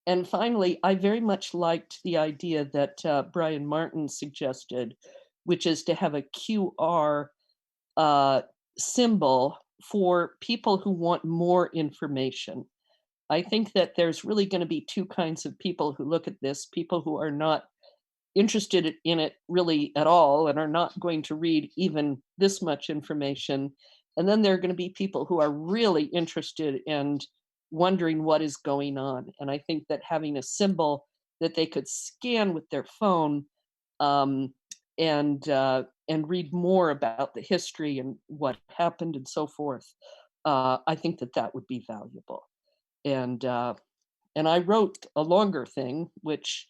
[SPEAKER 4] And finally, I very much liked the idea that Brian Martin suggested, which is to have a QR symbol for people who want more information. I think that there's really going to be two kinds of people who look at this: people who are not interested in it really at all and are not going to read even this much information. And then there are going to be people who are really interested and wondering what is going on. And I think that having a symbol that they could scan with their phone and read more about the history and what happened and so forth, I think that that would be valuable. And I wrote a longer thing, which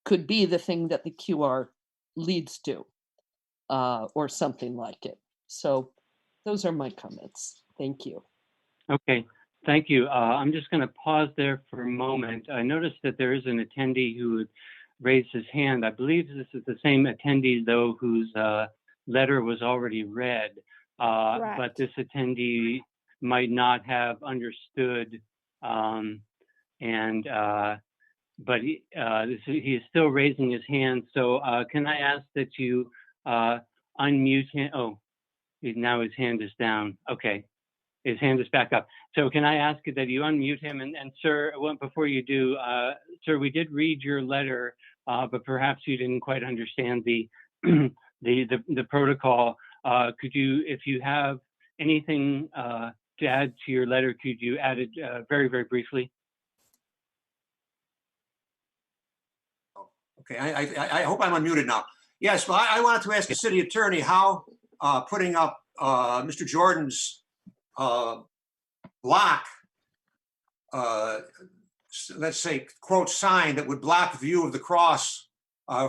[SPEAKER 4] could be the thing that the QR leads to, or something like it. So those are my comments. Thank you.
[SPEAKER 1] Okay, thank you. I'm just going to pause there for a moment. I noticed that there is an attendee who raised his hand. I believe this is the same attendee, though, whose letter was already read. But this attendee might not have understood, but he is still raising his hand. So can I ask that you unmute him? Oh, now his hand is down. Okay, his hand is back up. So can I ask that you unmute him? And sir, before you do, sir, we did read your letter, but perhaps you didn't quite understand the the protocol. Could you, if you have anything to add to your letter, could you add it very, very briefly?
[SPEAKER 12] Okay, I hope I'm unmuted now. Yes, well, I wanted to ask the city attorney how putting up Mr. Jordan's block, let's say, quote, sign that would block view of the cross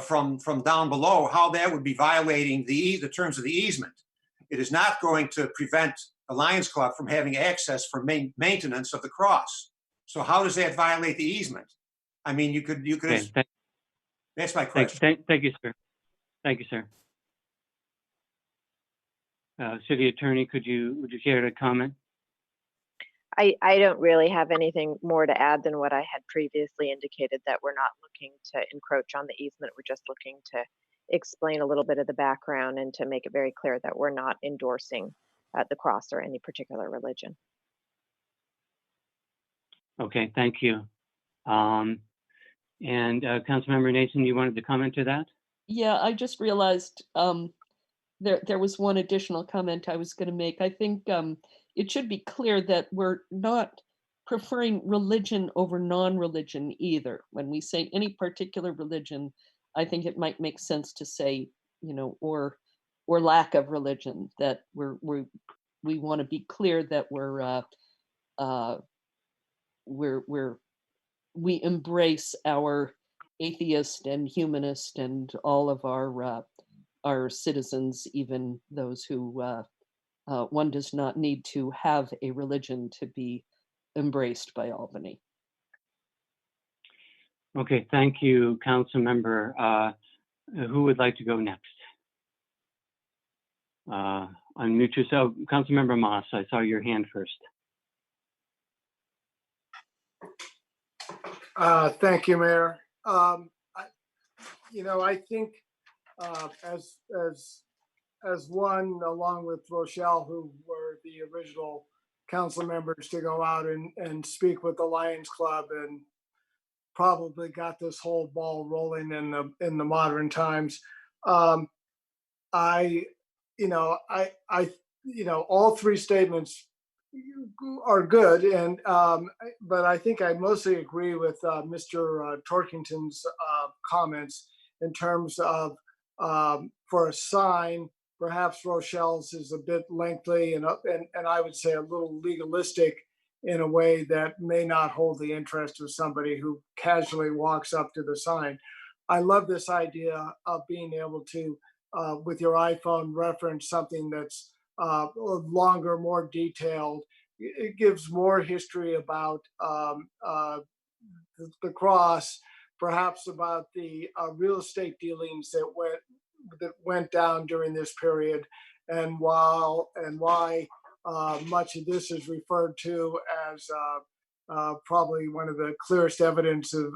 [SPEAKER 12] from down below, how that would be violating the terms of the easement. It is not going to prevent the Lions Club from having access for maintenance of the cross. So how does that violate the easement? I mean, you could,
[SPEAKER 1] Okay,
[SPEAKER 12] that's my question.
[SPEAKER 1] thank you, sir. Thank you, sir. City Attorney, would you care to comment?
[SPEAKER 10] I don't really have anything more to add than what I had previously indicated, that we're not looking to encroach on the easement. We're just looking to explain a little bit of the background and to make it very clear that we're not endorsing the cross or any particular religion.
[SPEAKER 1] Okay, thank you. And Councilmember Nason, you wanted to comment to that?
[SPEAKER 4] Yeah, I just realized there was one additional comment I was going to make. I think it should be clear that we're not preferring religion over non-religion either. When we say any particular religion, I think it might make sense to say, you know, or lack of religion. That we want to be clear that we embrace our atheist and humanist and all of our citizens, even those who one does not need to have a religion to be embraced by Albany.
[SPEAKER 1] Okay, thank you, Councilmember. Who would like to go next? Unmute yourself. Councilmember Moss, I saw your hand first.
[SPEAKER 5] Thank you, Mayor. I think as one, along with Rochelle, who were the original council members to go out and speak with the Lions Club, and probably got this whole ball rolling in the modern times. All three statements are good, and but I think I mostly agree with Mr. Torkington's comments in terms of for a sign. Perhaps Rochelle's is a bit lengthy and I would say a little legalistic in a way that may not hold the interest of somebody who casually walks up to the sign. I love this idea of being able to, with your iPhone, reference something that's longer, more detailed. It gives more history about the cross, perhaps about the real estate dealings that went down during this period, and why much of this is referred to as probably one of the clearest evidence of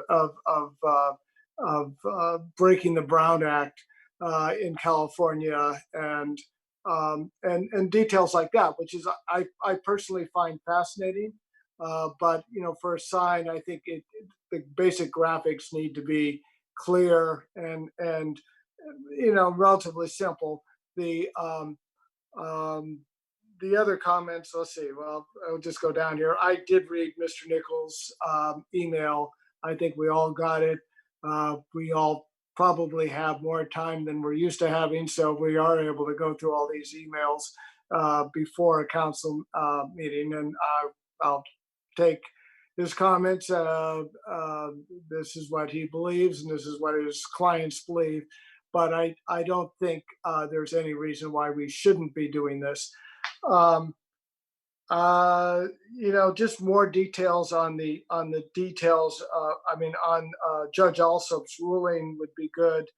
[SPEAKER 5] breaking the Brown Act in California, and details like that, which is I personally find fascinating. But for a sign, I think the basic graphics need to be clear and relatively simple. The other comments, let's see. Well, I'll just go down here. I did read Mr. Nichols' email. I think we all got it. We all probably have more time than we're used to having, so we are able to go through all these emails before a council meeting, and I'll take his comments. This is what he believes, and this is what his clients believe. But I don't think there's any reason why we shouldn't be doing this. Just more details on the details. On Judge Alsop's ruling would be good.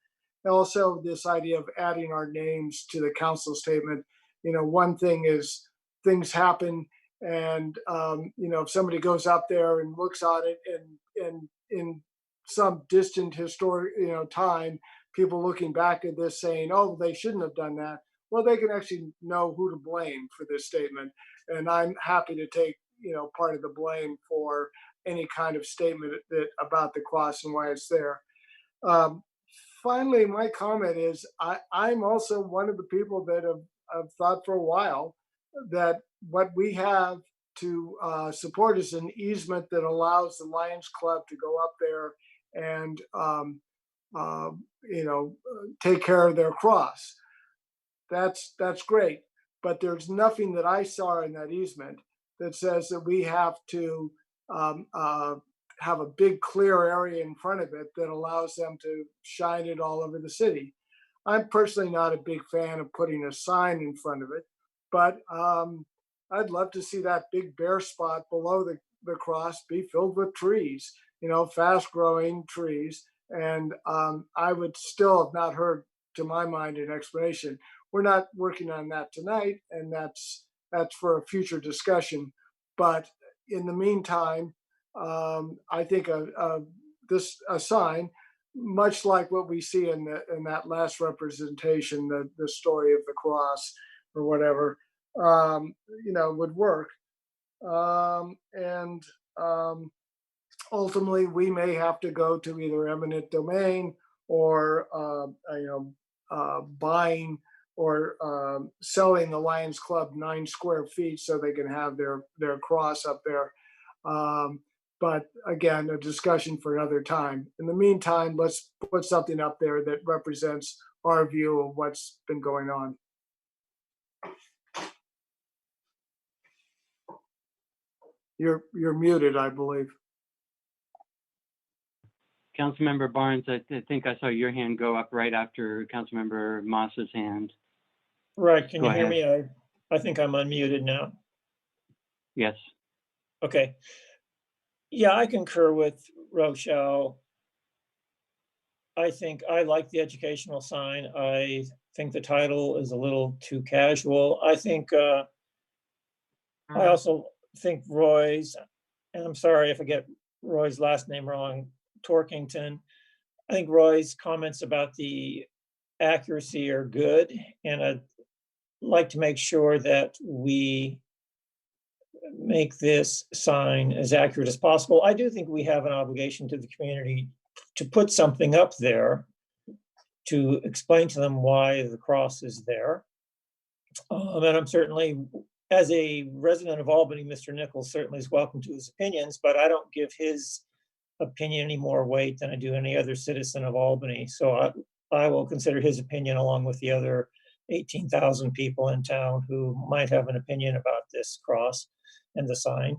[SPEAKER 5] And also, this idea of adding our names to the council statement. One thing is things happen, and if somebody goes up there and looks at it, and in some distant historic time, people looking back at this saying, "Oh, they shouldn't have done that." Well, they can actually know who to blame for this statement, and I'm happy to take part of the blame for any kind of statement about the cross and why it's there. Finally, my comment is I'm also one of the people that have thought for a while that what we have to support is an easement that allows the Lions Club to go up there and take care of their cross. That's great, but there's nothing that I saw in that easement that says that we have to have a big clear area in front of it that allows them to shine it all over the city. I'm personally not a big fan of putting a sign in front of it, but I'd love to see that big bare spot below the cross be filled with trees, fast growing trees. And I would still have not heard, to my mind, an explanation. We're not working on that tonight, and that's for a future discussion. But in the meantime, I think a sign, much like what we see in that last representation, the story of the cross or whatever, would work. And ultimately, we may have to go to either eminent domain or buying or selling the Lions Club 9 square feet so they can have their cross up there. But again, a discussion for another time. In the meantime, let's put something up there that represents our view of what's been going on. You're muted, I believe.
[SPEAKER 1] Councilmember Barnes, I think I saw your hand go up right after Councilmember Moss's hand.
[SPEAKER 3] Right, can
[SPEAKER 1] Go
[SPEAKER 3] you hear
[SPEAKER 1] ahead.
[SPEAKER 3] me? I think I'm unmuted now.
[SPEAKER 1] Yes.
[SPEAKER 3] Okay. Yeah, I concur with Rochelle. I think I like the educational sign. I think the title is a little too casual. I think, I also think Roy's, and I'm sorry if I get Roy's last name wrong, Torkington. I think Roy's comments about the accuracy are good, and I'd like to make sure that we make this sign as accurate as possible. I do think we have an obligation to the community to put something up there to explain to them why the cross is there. And I'm certainly, as a resident of Albany, Mr. Nichols certainly is welcome to his opinions, but I don't give his opinion any more weight than I do any other citizen of Albany. So I will consider his opinion along with the other 18,000 people in town who might have an opinion about this cross and the sign.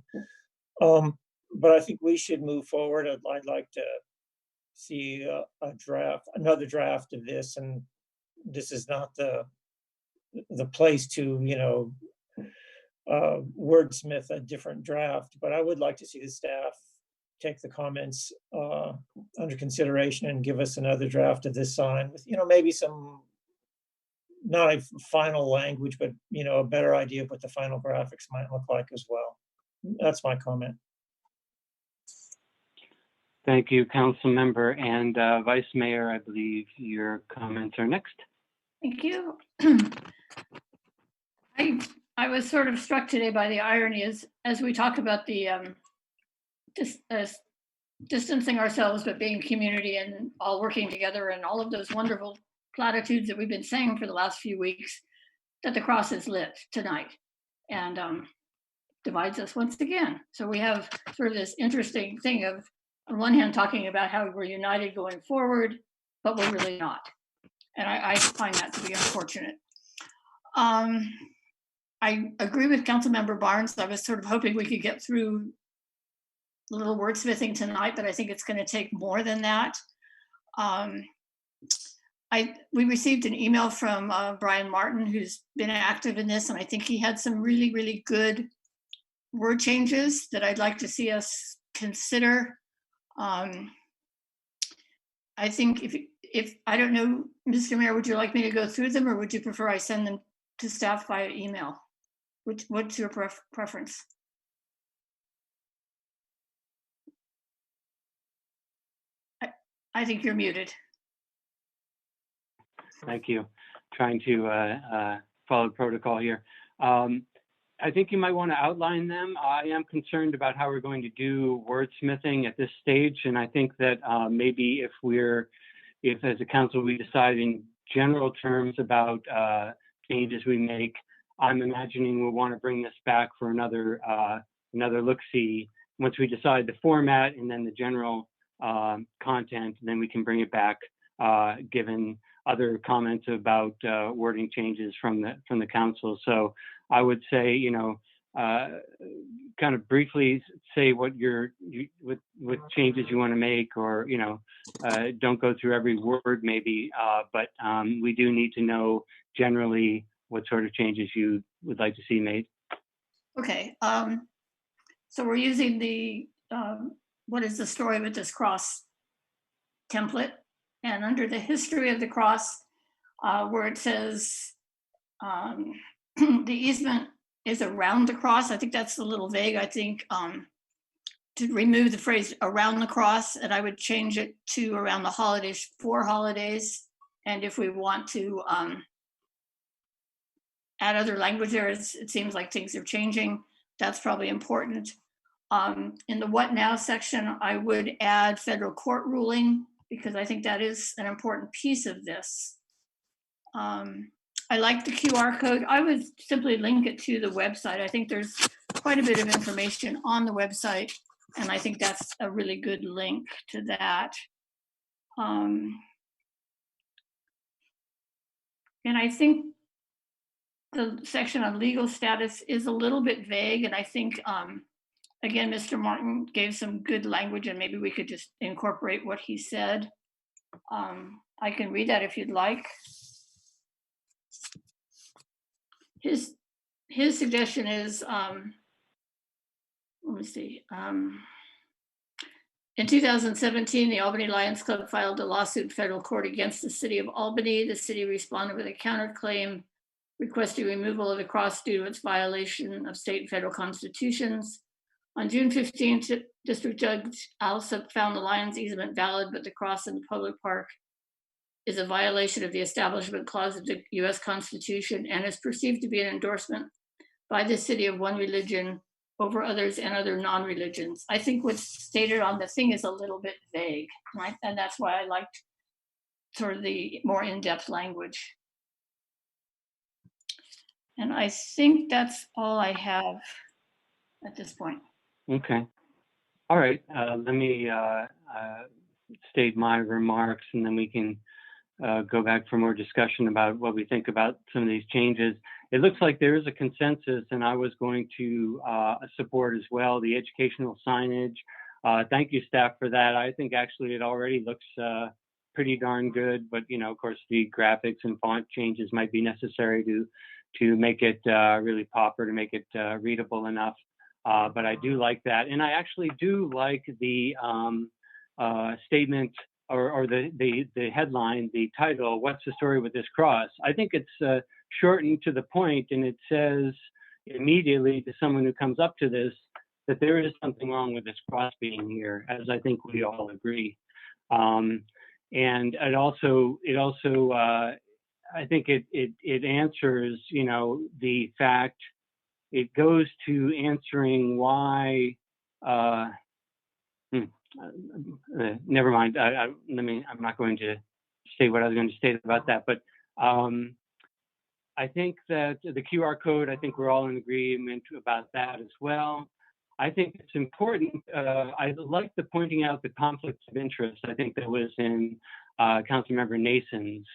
[SPEAKER 3] But I think we should move forward. I'd like to see another draft of this, and this is not the place to, wordsmith a different draft, but I would like to see the staff take the comments under consideration and give us another draft of this sign with, maybe some, not a final language, but, a better idea of what the final graphics might look like as well. That's my comment.
[SPEAKER 1] Thank you, Council Member. And Vice Mayor, I believe your comments are next.
[SPEAKER 7] Thank you. I was sort of struck today by the irony as we talk about the distancing ourselves, but being community and all working together and all of those wonderful platitudes that we've been saying for the last few weeks, that the cross is lit tonight and divides us once again. So we have sort of this interesting thing of, on one hand, talking about how we're united going forward, but we're really not. And I find that to be unfortunate. I agree with Councilmember Barnes. I was sort of hoping we could get through a little wordsmithing tonight, but I think it's going to take more than that. We received an email from Brian Martin, who's been active in this, and I think he had some really, really good word changes that I'd like to see us consider. I think if I don't know, Mr. Mayor, would you like me to go through them, or would you prefer I send them to staff via email? What's your preference? I think you're muted.
[SPEAKER 1] Thank you. Trying to follow protocol here. I think you might want to outline them. I am concerned about how we're going to do wordsmithing at this stage, and I think that maybe if as a council we decide in general terms about changes we make, I'm imagining we'll want to bring this back for another look-see. Once we decide the format and then the general content, then we can bring it back, given other comments about wording changes from the council. So I would say, kind of briefly say what what changes you want to make, or don't go through every word maybe, but we do need to know generally what sort of changes you would like to see made.
[SPEAKER 7] Okay. So we're using the, what is the story with this cross template? And under the history of the cross, where it says the easement is around the cross, I think that's a little vague. I think to remove the phrase around the cross, and I would change it to around the holidays, for holidays. And if we want to add other language there, it seems like things are changing. That's probably important. In the what now section, I would add federal court ruling, because I think that is an important piece of this. I like the QR code. I would simply link it to the website. I think there's quite a bit of information on the website, and I think that's a really good link to that. And I think the section on legal status is a little bit vague, and I think, again, Mr. Martin gave some good language, and maybe we could just incorporate what he said. I can read that if you'd like. His suggestion is, let me see. In 2017, the Albany Lions Club filed a lawsuit in federal court against the city of Albany. The city responded with a counterclaim requesting removal of the cross due to its violation of state and federal constitutions. On June 15th, District Judge Alsup found the Lions easement valid, but the cross in the public park is a violation of the Establishment Clause of the US Constitution and is perceived to be an endorsement by the city of one religion over others and other non-religions. I think what's stated on the thing is a little bit vague, right? And that's why I liked sort of the more in-depth language. And I think that's all I have at this point.
[SPEAKER 1] Okay. All right. Let me state my remarks, and then we can go back for more discussion about what we think about some of these changes. It looks like there is a consensus, and I was going to support as well the educational signage. Thank you, staff, for that. I think actually it already looks pretty darn good, but of course, the graphics and font changes might be necessary to make it really pop, or to make it readable enough. But I do like that, and I actually do like the statement or the headline, the title, "What's the story with this cross?" I think it's shortened to the point, and it says immediately to someone who comes up to this that there is something wrong with this cross being here, as I think we all agree. And it also I think it answers, the fact, it goes to answering why. Never mind. I'm not going to say what I was going to state about that, but I think that the QR code, I think we're all in agreement about that as well. I think it's important. I like the pointing out the conflicts of interest. I think that was in Councilmember Nason's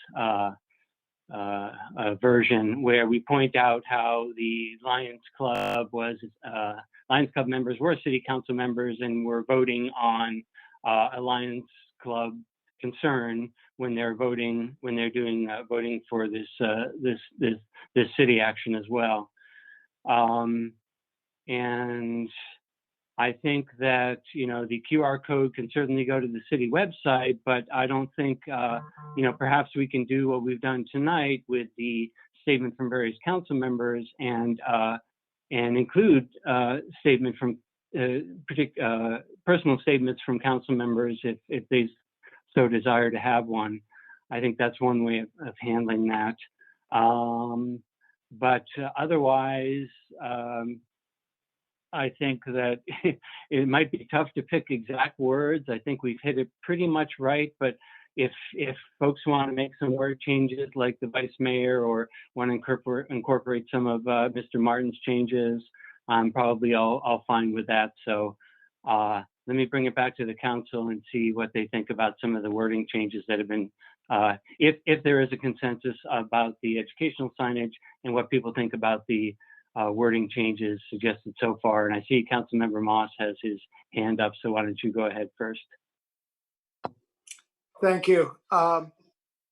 [SPEAKER 1] version, where we point out how the Lions Club members were city council members and were voting on a Lions Club concern when they're voting for this city action as well. And I think that the QR code can certainly go to the city website, but I don't think perhaps we can do what we've done tonight with the statement from various council members and include statement from personal statements from council members if they so desire to have one. I think that's one way of handling that. But otherwise, I think that it might be tough to pick exact words. I think we've hit it pretty much right, but if folks want to make some word changes like the vice mayor, or want to incorporate some of Mr. Martin's changes, I'm probably all fine with that. So let me bring it back to the council and see what they think about some of the wording changes that have been, if there is a consensus about the educational signage, and what people think about the wording changes suggested so far. And I see Councilmember Moss has his hand up, so why don't you go ahead first?
[SPEAKER 5] Thank you. I'm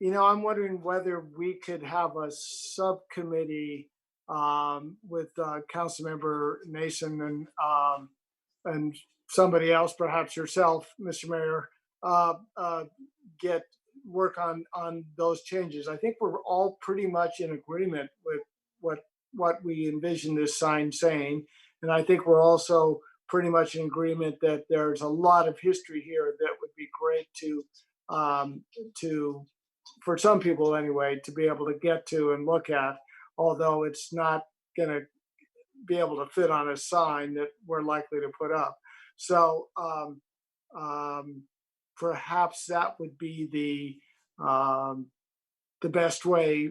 [SPEAKER 5] wondering whether we could have a subcommittee with Councilmember Nason and and somebody else, perhaps yourself, Mr. Mayor, work on those changes. I think we're all pretty much in agreement with what we envision this sign saying. And I think we're also pretty much in agreement that there's a lot of history here that would be great to for some people anyway, to be able to get to and look at, although it's not going to be able to fit on a sign that we're likely to put up. So perhaps that would be the best way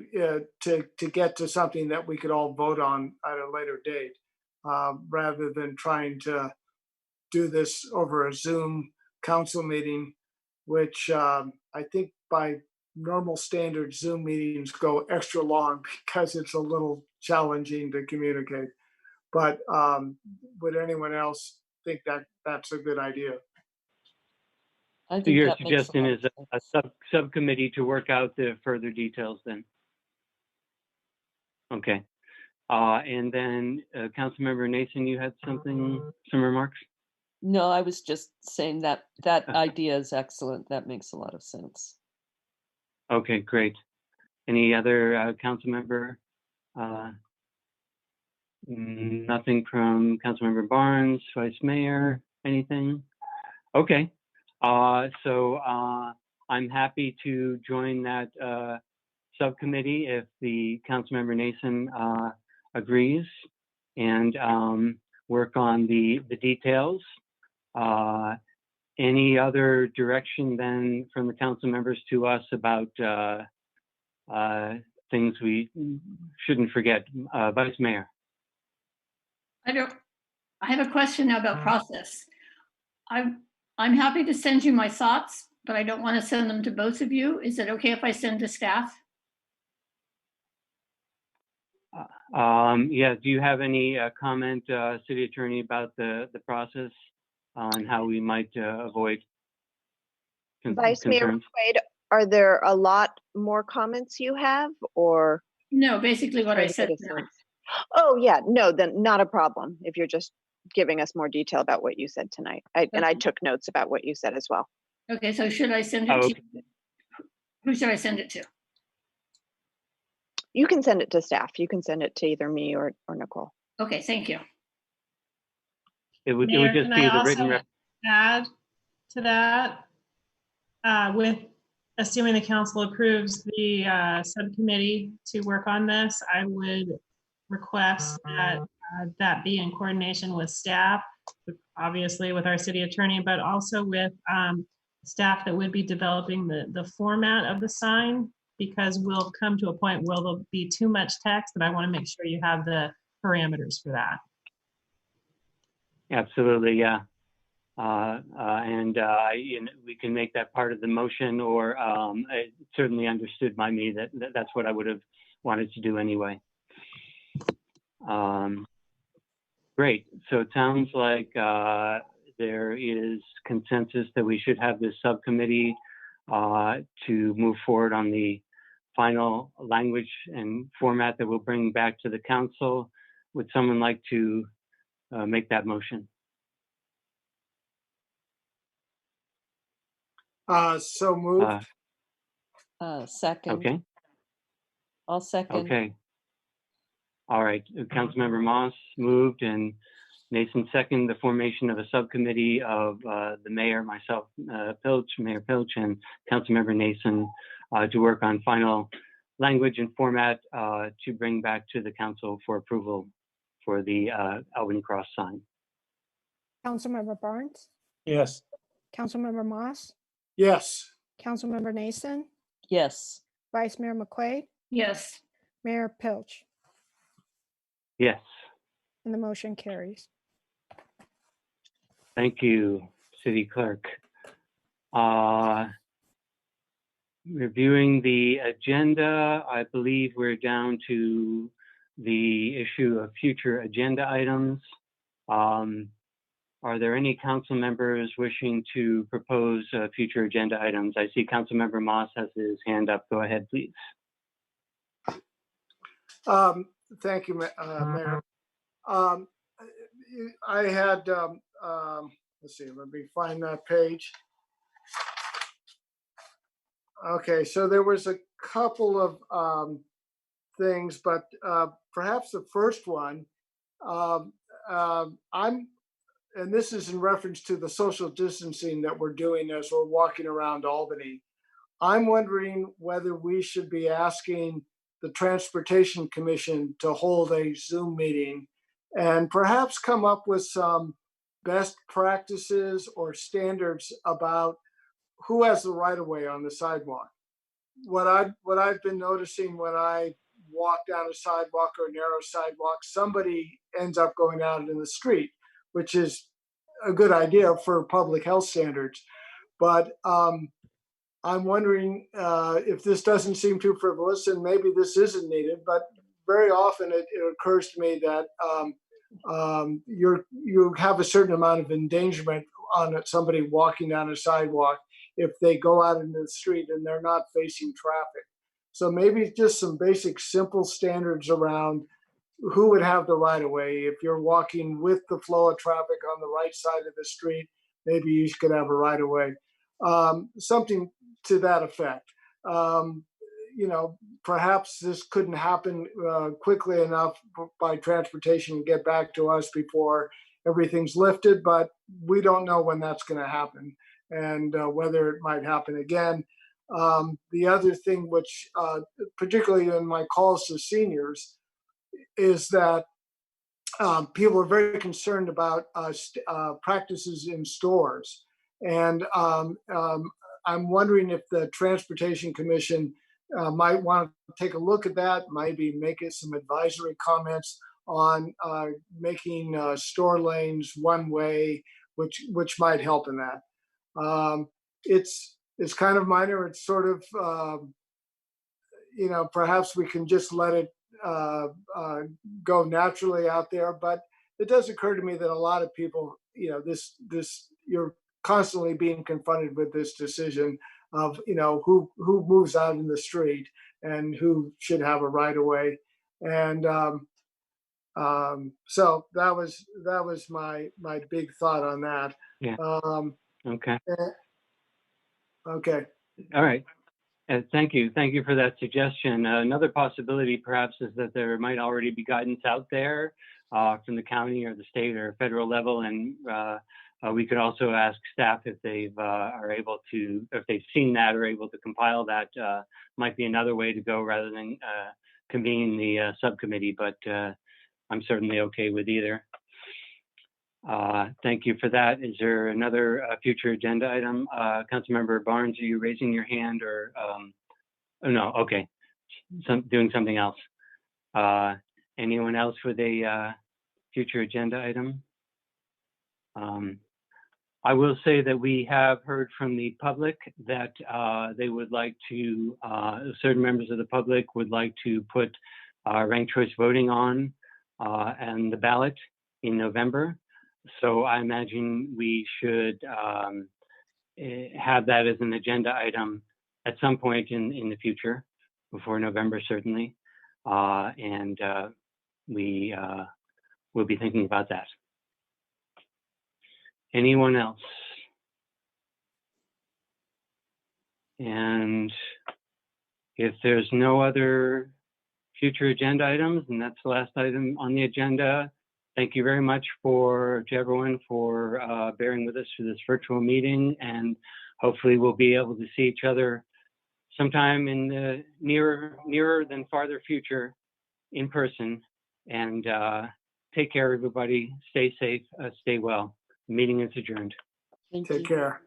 [SPEAKER 5] to get to something that we could all vote on at a later date, rather than trying to do this over a Zoom council meeting, which I think by normal standard Zoom meetings go extra long because it's a little challenging to communicate. But would anyone else think that that's a good idea?
[SPEAKER 4] I
[SPEAKER 1] So
[SPEAKER 4] think
[SPEAKER 1] your
[SPEAKER 4] that makes a
[SPEAKER 1] suggestion
[SPEAKER 4] lot
[SPEAKER 1] is
[SPEAKER 4] of
[SPEAKER 1] a subcommittee to work out the further details then? Okay. And then Councilmember Nason, you had some remarks?
[SPEAKER 4] No, I was just saying that that idea is excellent. That makes a lot of sense.
[SPEAKER 1] Okay, great. Any other council member? Nothing from Councilmember Barnes, Vice Mayor, anything? Okay. So I'm happy to join that subcommittee if the Councilmember Nason agrees, and work on the details. Any other direction then from the council members to us about things we shouldn't forget? Vice Mayor.
[SPEAKER 7] I have a question now about process. I'm happy to send you my thoughts, but I don't want to send them to both of you. Is it okay if I send to staff?
[SPEAKER 1] Yeah, do you have any comment, City Attorney, about the process on how we might avoid
[SPEAKER 10] Vice Mayor
[SPEAKER 1] concerns?
[SPEAKER 10] McQuaid, are there a lot more comments you have, or?
[SPEAKER 7] No, basically what I said.
[SPEAKER 10] Oh yeah, no, then not a problem if you're just giving us more detail about what you said tonight. And I took notes about what you said as well.
[SPEAKER 7] Okay, so should I send it to who should I send it to?
[SPEAKER 10] You can send it to staff. You can send it to either me or Nicole.
[SPEAKER 7] Okay, thank you.
[SPEAKER 1] It would
[SPEAKER 6] Mayor,
[SPEAKER 1] just
[SPEAKER 6] can
[SPEAKER 1] be
[SPEAKER 6] I
[SPEAKER 1] the written
[SPEAKER 6] also add to that, with assuming the council approves the subcommittee to work on this, I would request that that be in coordination with staff, obviously with our city attorney, but also with staff that would be developing the format of the sign, because we'll come to a point where there'll be too much text, and I want to make sure you have the parameters for that.
[SPEAKER 1] Absolutely, yeah. We can make that part of the motion, or it certainly understood by me that that's what I would have wanted to do anyway. Great. So it sounds like there is consensus that we should have this subcommittee to move forward on the final language and format that we'll bring back to the council. Would someone like to make that motion?
[SPEAKER 5] So moved.
[SPEAKER 4] Second.
[SPEAKER 1] Okay.
[SPEAKER 4] I'll second.
[SPEAKER 1] Okay. All right. Councilmember Moss moved and Nason second the formation of a subcommittee of the mayor, myself, Mayor Pilch, and Councilmember Nason to work on final language and format to bring back to the council for approval for the Albany Cross sign.
[SPEAKER 2] Councilmember Barnes,
[SPEAKER 3] Yes.
[SPEAKER 2] Councilmember Moss,
[SPEAKER 5] Yes.
[SPEAKER 2] Councilmember Nason,
[SPEAKER 4] Yes.
[SPEAKER 2] Vice Mayor McQuaid,
[SPEAKER 7] Yes.
[SPEAKER 2] Mayor Pilch,
[SPEAKER 1] Yes.
[SPEAKER 2] and the motion carries.
[SPEAKER 1] Thank you, City Clerk. Reviewing the agenda, I believe we're down to the issue of future agenda items. Are there any council members wishing to propose future agenda items? I see Councilmember Moss has his hand up. Go ahead, please.
[SPEAKER 5] Thank you, Mayor. I had let's see, let me find that page. Okay, so there was a couple of things, but perhaps the first one, and this is in reference to the social distancing that we're doing as we're walking around Albany. I'm wondering whether we should be asking the Transportation Commission to hold a Zoom meeting and perhaps come up with some best practices or standards about who has the right of way on the sidewalk. What I've been noticing when I walk down a sidewalk or a narrow sidewalk, somebody ends up going out in the street, which is a good idea for public health standards. But I'm wondering if this doesn't seem too frivolous, and maybe this isn't needed, but very often it occurs to me that you have a certain amount of endangerment on somebody walking down a sidewalk if they go out into the street and they're not facing traffic. So maybe just some basic simple standards around who would have the right of way. If you're walking with the flow of traffic on the right side of the street, maybe you could have a right of way. Something to that effect. You know, perhaps this couldn't happen quickly enough by transportation to get back to us before everything's lifted, but we don't know when that's going to happen and whether it might happen again. The other thing, which particularly in my calls to seniors, is that people are very concerned about practices in stores. And I'm wondering if the Transportation Commission might want to take a look at that, maybe make it some advisory comments on making store lanes one way, which might help in that. It's kind of minor. It's sort of, you know, perhaps we can just let it go naturally out there. But it does occur to me that a lot of people, you know, you're constantly being confronted with this decision of, you know, who moves out in the street and who should have a right of way. And so that was my big thought on that.
[SPEAKER 1] Yeah. Okay.
[SPEAKER 5] Okay.
[SPEAKER 1] All right. Thank you. Thank you for that suggestion. Another possibility perhaps is that there might already be guidance out there from the county or the state or federal level. And we could also ask staff if they've if they've seen that or able to compile that. Might be another way to go rather than convening the subcommittee, but I'm certainly okay with either. Thank you for that. Is there another future agenda item? Councilmember Barnes, are you raising your hand or, oh no, okay, doing something else. Anyone else with a future agenda item? I will say that we have heard from the public that they would like to, certain members of the public would like to put ranked choice voting on and the ballot in November. So I imagine we should have that as an agenda item at some point in the future, before November certainly, and we will be thinking about that. Anyone else? And if there's no other future agenda items, and that's the last item on the agenda, thank you very much to everyone for bearing with us for this virtual meeting, and hopefully we'll be able to see each other sometime in the nearer than farther future in person. And take care, everybody. Stay safe, stay well. The meeting is adjourned.
[SPEAKER 4] Thank
[SPEAKER 5] Take
[SPEAKER 4] you.
[SPEAKER 5] care.